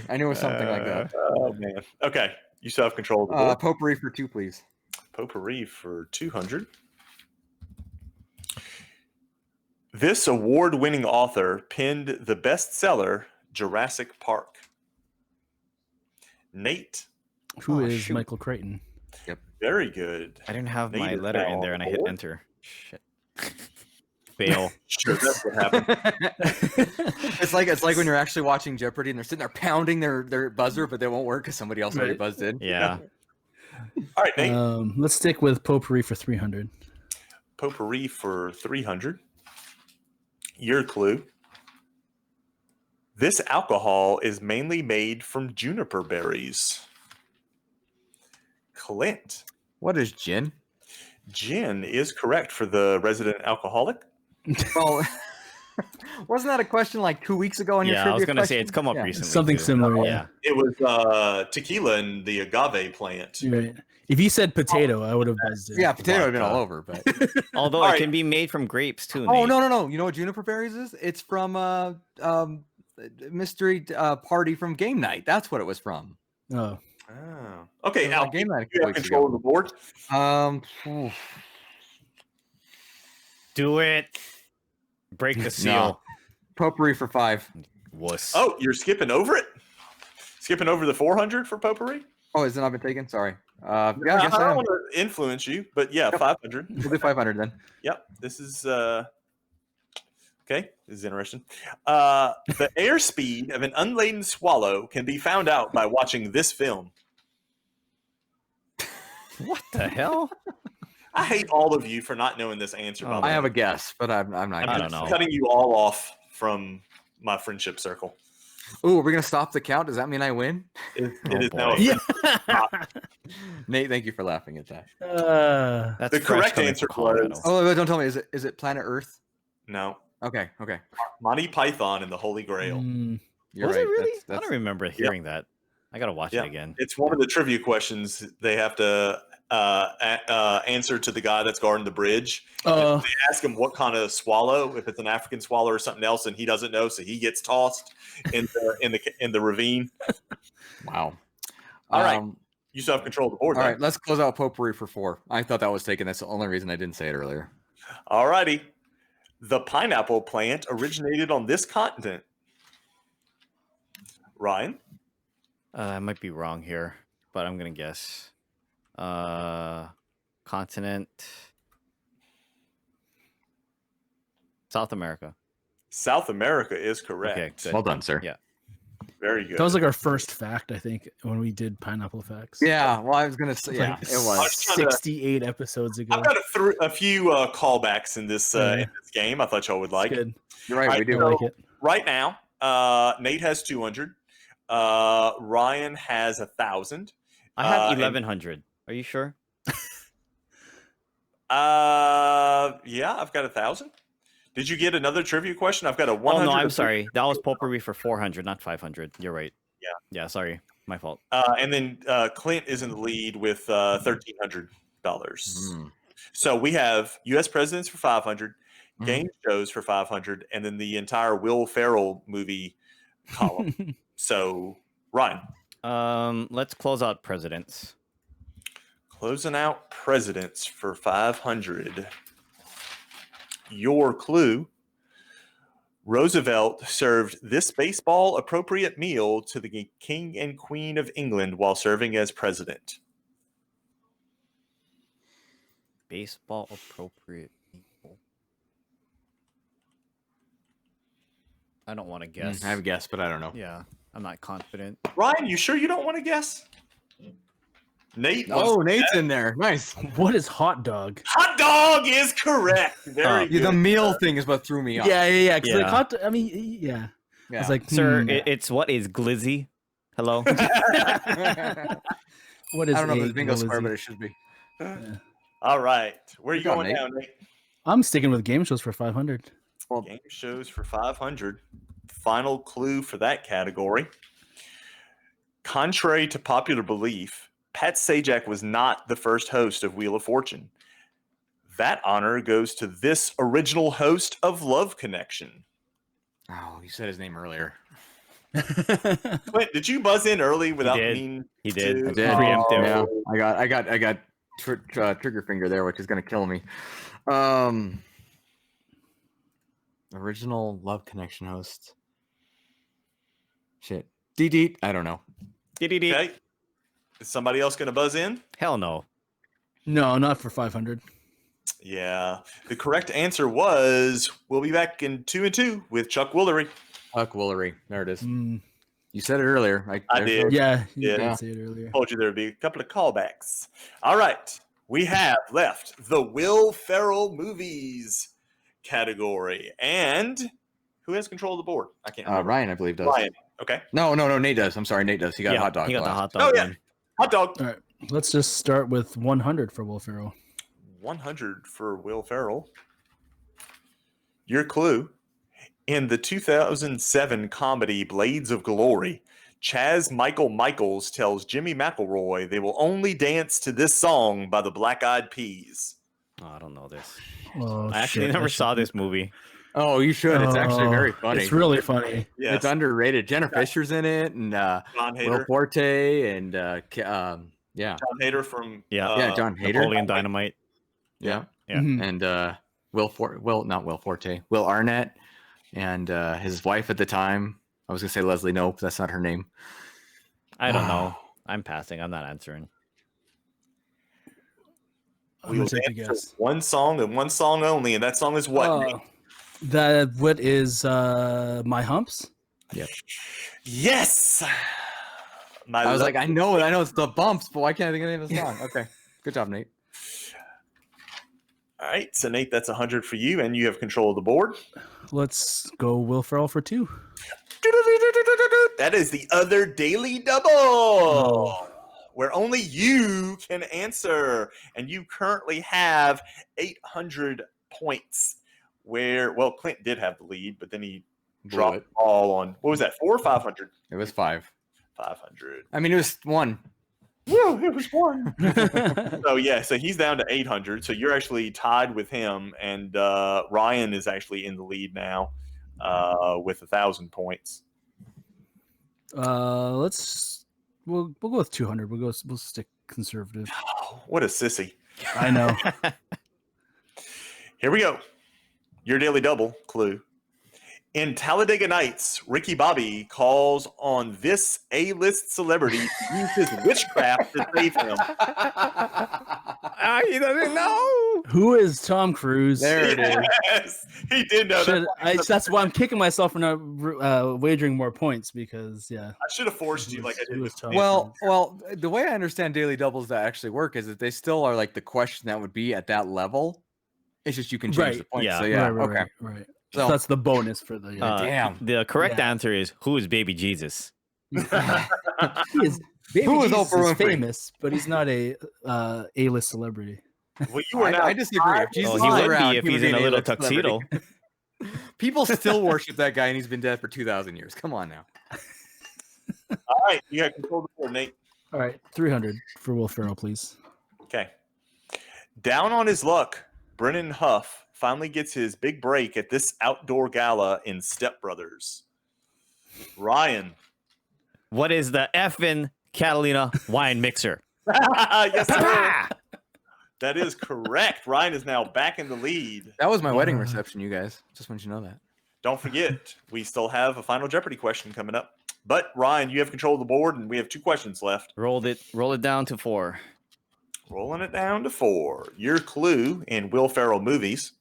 I knew it was something like that. Oh, man. Okay. You still have control of the board. Potpourri for 2, please. Potpourri for 200. This award-winning author penned the bestseller Jurassic Park. Nate. Who Oh, is shoot. Michael Crichton? Very good. I didn't have Nate my is letter now in there, and I hit bored. enter. Shit. Fail. Sure, that's what happened. It's like when you're actually watching Jeopardy and they're sitting there pounding their buzzer, but they won't work because somebody else already Right. buzzed in. Yeah. All right, Nate. Let's stick with Potpourri for 300. Potpourri for 300. Your clue. This alcohol is mainly made from juniper berries. Clint. What is gin? Gin is correct for the resident alcoholic. Well, wasn't that a question like 2 weeks ago on your Yeah, trivia I was gonna say question? it's come up Yeah. recently. Something too. similar. Yeah. It was tequila and the agave plant. Right. If you said potato, I would have buzzed it. Yeah, potato would have been Vodka. all over, but Although All it right. can be made from grapes too. oh Nate. no! You know what juniper berries is? It's from mystery party from game night. That's what it was from. Oh, Oh. Okay, It was Al, on game night a you couple have weeks control ago. of the board. Oof. Do it. Break the seal. No. Potpourri for 5. Wuss. Oh, you're skipping over it? Skipping over the 400 for potpourri? Oh, has it not been taken? Sorry. Yeah, I I guess I don't am. want to influence you, but yeah, 500. We'll do 500 then. Yep, this is okay. This is interesting. The airspeed of an unladen swallow can be found out by watching this film. What the hell? I hate all of you for not knowing this answer. Oh, by the I way. have a guess, but I'm not. I I'm don't just know. cutting you all off from my friendship circle. Ooh, we're gonna stop the count. Does that mean I win? It Oh, is now. boy. yeah. Nate, thank you for laughing at that. That's The fresh correct coming answer from Colorado. was- Oh, wait, don't tell me. Is it Planet Earth? No, Okay. Monty Python and the Holy Grail. You're Was right. it really? I That's don't remember hearing that. I gotta watch Yeah. it again. It's one of the trivia questions they have to answer to the guy that's guarding the bridge. They ask him what kind of swallow, if it's an African swallow or something else, and he doesn't know, so he gets tossed in the ravine. wow. All right. You still have control of the board. All then. right, let's close out potpourri for 4. I thought that was taken. That's the only reason I didn't say it earlier. All righty. The pineapple plant originated on this continent. Ryan? I might be wrong here, but I'm gonna guess. Continent. South America. South America is Okay, correct. good. Well done, sir. Yeah. Very good. That was like our first fact, I think, when we did pineapple facts. Yeah, well, I was gonna say, yeah, Like it was. 68 episodes ago. I've got a few callbacks in this game. I thought y'all would like. Good. You're right, All we right, do. I like it. Right now, Nate has 200. Ryan has 1,000. I have 1,100. Are you sure? Yeah, I've got 1,000. Did you get another trivia question? I've got a 100. Oh no, I'm sorry. That was potpourri for 400, not 500. You're right. Yeah. Yeah, sorry. My fault. And then Clint is in the lead with $1,300. So we have U.S. presidents for 500, game shows for 500, and then the entire Will Ferrell movie column. So Ryan, Let's close out presidents. closing out presidents for 500. Your clue: Roosevelt served this baseball appropriate meal to the King and Queen of England while serving as president. Baseball appropriate people. I don't want to guess. I have a guess, but I don't know. Yeah, I'm not confident. Ryan, you sure you don't want to guess? Nate. Oh, wants- Nate's in there. Nice. What is hot dog? Hot dog is correct. Very Yeah, good. the meal thing is what threw me off. Yeah. 'Cause, like, Yeah. hot. I mean, yeah. Yeah. I was like, Sir, it's what is glizzy? Hello? what is? I don't know if a it's bingo square, glizzy? but it should be. All right. Where are you Good job, going Nate. now, Nate? I'm sticking with game shows for 500. Game shows for 500. Final clue for that category. Contrary to popular belief, Pat Sajak was not the first host of Wheel of Fortune. That honor goes to this original host of Love Connection. Oh, you said his name earlier. Clint, did you buzz in early without did. meaning? He did. to? I did. Preemptive. Yeah, I got trigger finger there, which is gonna kill me. Original Love Connection host. Shit. Deet. I don't know. Dee-dee-dee. Okay. Is somebody else going to buzz in? Hell no. No, not for 500. Yeah. The correct answer was we'll be back in 2 and 2 with Chuck Woolery. Huck Woolery. There it is. Mm, You said it earlier. I there's did. no- yeah, you Yeah. did say it earlier. Told you there would be a couple of callbacks. All right. We have left the Will Ferrell movies category. And who has control of the board? I can't remember. Ryan, I believe, does. Ryan. Okay. No, Nate does. I'm sorry, Nate does. He got a hot dog. He got the last. hot dog. Oh, yeah. one. Hot dog. All right, let's just start with 100 for Will Ferrell. 100 for Will Ferrell. Your clue: in the 2007 comedy Blades of Glory, Chaz Michael Michaels tells Jimmy McElroy they will only dance to this song by the Black Eyed Peas. Oh, I don't know this. Oh, I actually shit, never I saw should- this movie. Oh, you should. It's actually very funny. It's really funny. Yes. It's underrated. Jenna Fisher's in it, and John Will Hader. Forte, and yeah, John Hader from Yeah. John Hader. Napoleon Dynamite. Yeah, Yeah. Mhm. and not Will Forte, Will Arnett, and his wife at the time. I was gonna say Leslie Knope. That's not her name. I don't know. I'm passing. I'm not answering. I'm We gonna will take a dance to guess. one song and one song only, and that song is what? Nate? What is My Humps? Yes. I was like, I know it's the bumps, but why can't I think of the name of the song? Okay, good job, Nate. All right, so Nate, that's 100 for you, and you have control of the board. Let's go Will Ferrell for 2. That is the other daily double, where only you can answer, and you currently have 800 points. Well, Clint did have the lead, but then he dropped it. the ball on, what was that, 4 or 500? It was 5. 500. I mean, it was 1. Woo, it was 1. So he's down to 800. So you're actually tied with him, and Ryan is actually in the lead now with 1,000 points. We'll go with 200. We'll stick conservative. Oh, what a sissy. I know. Here we go. Your daily double clue. In Talladega Nights, Ricky Bobby calls on this A-list celebrity to use his witchcraft to save him. He doesn't know. Who is Tom Cruise? There it is. Yes, he did know that. That's why I'm kicking myself for not wagering more points because I should have forced you like I did with Tom Well, the way I understand daily doubles that actually work is that they still are like the question that would be at that level. It's just you can change the points. Yeah. So yeah, right. So That's the bonus for the. damn. The correct answer is who is baby Jesus? He is. Baby Who is Jesus Oprah is Winfrey? famous, but he's not a A-list celebrity. Well, you were now. I disagree. If Jesus Well, was he would around, be if he would he's be in a an little A-list tuxedo. celebrity. People still worship that guy, and he's been dead for 2,000 years. Come on now. All right, you got control of the board, Nate. All right, 300 for Will Ferrell, please. Okay. Down on his luck, Brennan Huff finally gets his big break at this outdoor gala in Step Brothers. Ryan. What is the effing Catalina wine mixer? Yes, sir. That is correct. Ryan is now back in the lead. That was my wedding reception, you guys. Just want you to know that. Don't forget, we still have a final Jeopardy question coming up. But Ryan, you have control of the board, and we have 2 questions left. Roll it down to 4. Rolling it down to 4. Your clue in Will Ferrell movies.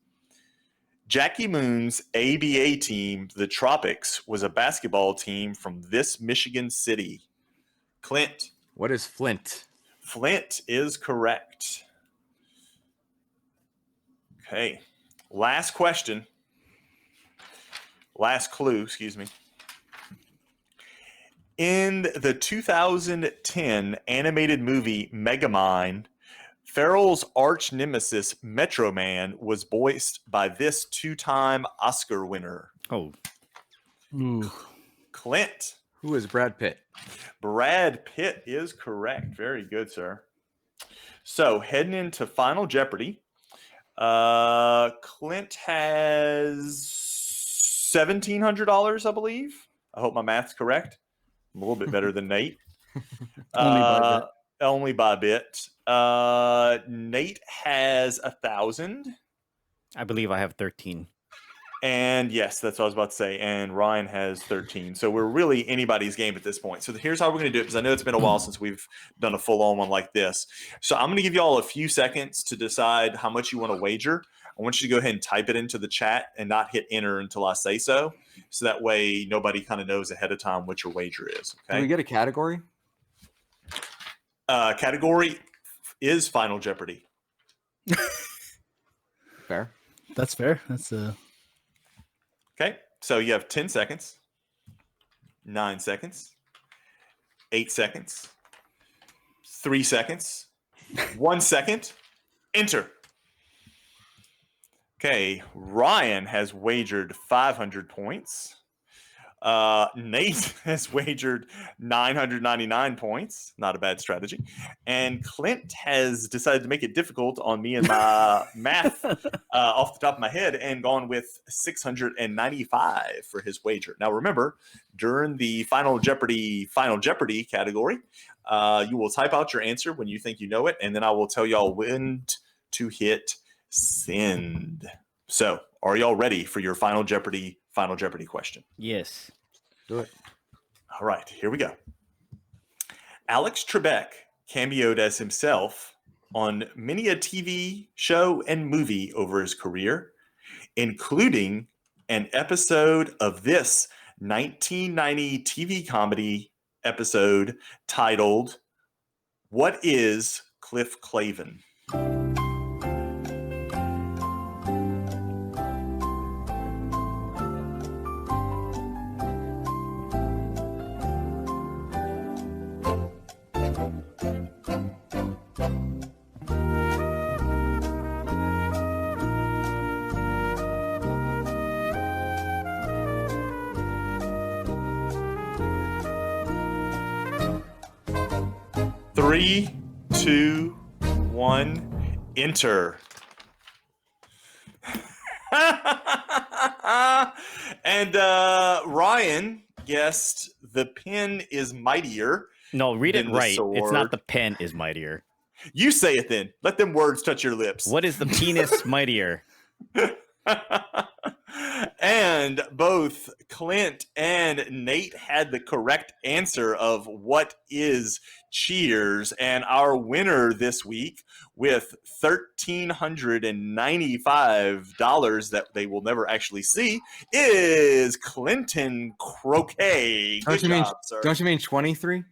Jackie Moon's ABA team, the Tropics, was a basketball team from this Michigan city. Clint. What is Flint? Flint is correct. Okay. Last question. Last clue, excuse me. In the 2010 animated movie Megamind, Ferrell's arch nemesis Metro Man was voiced by this 2-time Oscar winner. Oh, Ooh. Clint. Who is Brad Pitt? Brad Pitt is correct. Very good, sir. So heading into Final Jeopardy, Clint has $1,700, I believe. I hope my math's correct. I'm a little bit better than Nate. Only by a bit. Nate has 1,000. I believe I have 13. And yes, that's what I was about to say. And Ryan has 13. So we're really anybody's game at this point. So here's how we're going to do it, because I know it's been a while since we've done a full-on one like this. So I'm going to give you all a few seconds to decide how much you want to wager. I want you to go ahead and type it into the chat and not hit enter until I say so. So that way nobody kind of knows ahead of time what your wager is. Can we Okay. get a category? Category is Final Jeopardy. Fair. That's fair. That's Okay. So you have 10 seconds, 9 seconds, 8 seconds, 3 seconds, 1 second. Enter. Okay. Ryan has wagered 500 points. Nate has wagered 999 points. Not a bad strategy. And Clint has decided to make it difficult on me and my math off the top of my head and gone with 695 for his wager. Now, remember, during the Final Jeopardy category, you will type out your answer when you think you know it, and then I will tell y'all when to hit send. So, are y'all ready for your Final Jeopardy question? Yes. Do it. All right, here we go. Alex Trebek cameoed as himself on many a TV show and movie over his career, including an episode of this 1990 TV comedy episode titled, What is Cliff Clavin? Three, two, one, enter. And Ryan guessed the pen is mightier. No, read it Then the right. It's not sword. the pen is mightier. You say it then. Let them words touch your lips. What is the penis mightier? And both Clint and Nate had the correct answer of what is Cheers. And our winner this week with $1,395 that they will never actually see is Clinton Croquet. Good job, sir. Don't you mean $2,395?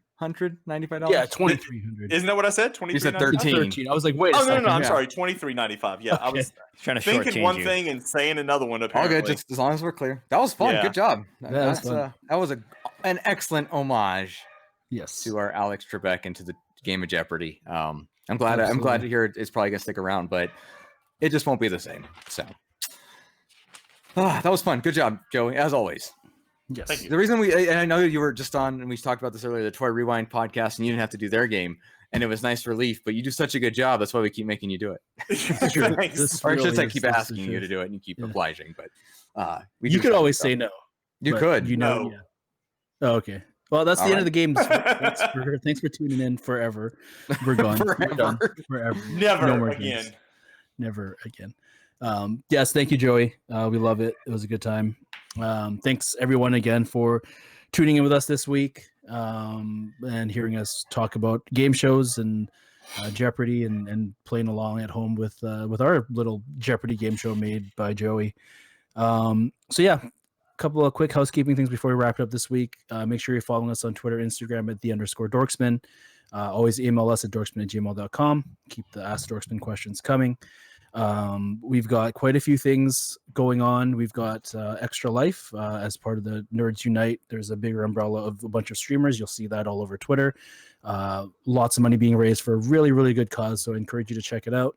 Yeah, 2,300. Isn't that what I said? You said 23.95? 13. I was like, wait a Oh, no, second. I'm yeah. sorry. 23.95. Yeah, I was Trying to thinking shortchange one you. thing and saying another one, All apparently. good, just as long as we're clear. That was fun. Yeah. Good job. that was fun. That was an excellent homage Yes. to our Alex Trebek into the game of Jeopardy. I'm glad to hear it's probably gonna stick around, but it just won't be the same. So that was fun. Good job, Joey, as always. Yes. Thank you. The reason and I know you were just on, and we talked about this earlier, the Toy Rewind podcast, and you didn't have to do their game, and it was nice relief, but you do such a good job. That's why we keep making you do it. Thanks. This Or I should really say, is- keep this is asking you true. to do it, and you keep Yeah. obliging. But You could always say no. You but could. You know. No. Yeah. Oh, okay. Well, that's All the end right. of the game. Thanks for tuning in forever. We're gone. We're done. Forever. Never No more again. games. Never again. Yes, thank you, Joey. We love it. It was a good time. Thanks everyone again for tuning in with us this week and hearing us talk about game shows and Jeopardy and playing along at home with our little Jeopardy game show made by Joey. So yeah, a couple of quick housekeeping things before we wrap it up this week. Make sure you're following us on Twitter, Instagram at _Dorksmen. Always email us at dorksmen@gmail.com. Keep the Ask Dorksmen questions coming. We've got quite a few things going on. We've got Extra Life as part of the Nerds Unite. There's a bigger umbrella of a bunch of streamers. You'll see that all over Twitter. Lots of money being raised for a really, really good cause. So I encourage you to check it out.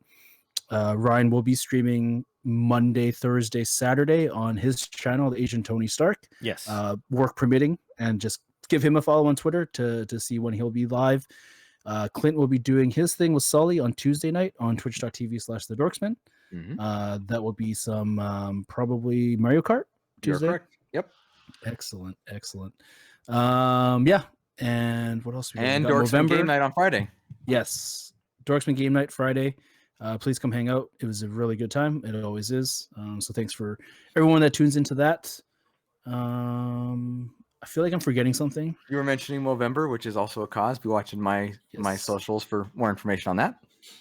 Ryan will be streaming Monday, Thursday, Saturday on his channel, the Asian Tony Stark. Yes. Work permitting, and just give him a follow on Twitter to see when he'll be live. Clint will be doing his thing with Sully on Tuesday night on twitch.tv/the Dorksmen. Mhm. That will be some probably Mario Kart You're Tuesday. correct. Yep. Excellent. Yeah. And what else? And got Dorksmen game night on Friday. Yes. Dorksman game night Friday. Please come hang out. It was a really good time. It always is. So thanks for everyone that tunes into that. I feel like I'm forgetting something. You were mentioning Movember, which is also a cause. Be watching my socials for more information on that.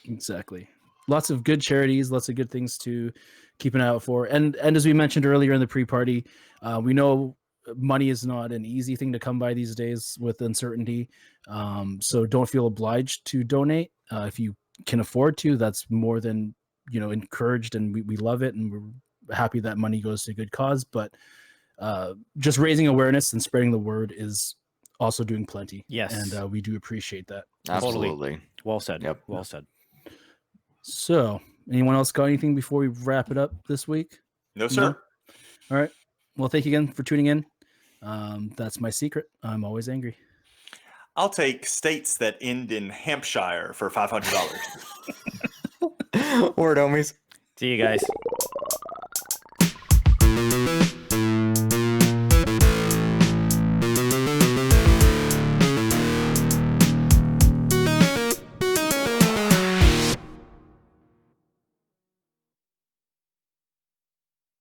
Exactly. Lots of good charities, lots of good things to keep an eye out for. And as we mentioned earlier in the pre-party, we know money is not an easy thing to come by these days with uncertainty. So don't feel obliged to donate. If you can afford to, that's more than encouraged, and we love it, and we're happy that money goes to a good cause. But just raising awareness and spreading the word is also doing plenty. Yes. And we do appreciate that. Absolutely. Well said. Yep. Well said. So anyone else got anything before we wrap it up this week? No, sir. All right. Well, thank you again for tuning in. That's my secret. I'm always angry. I'll take states that end in Hampshire for $500. Word, homies. See you guys.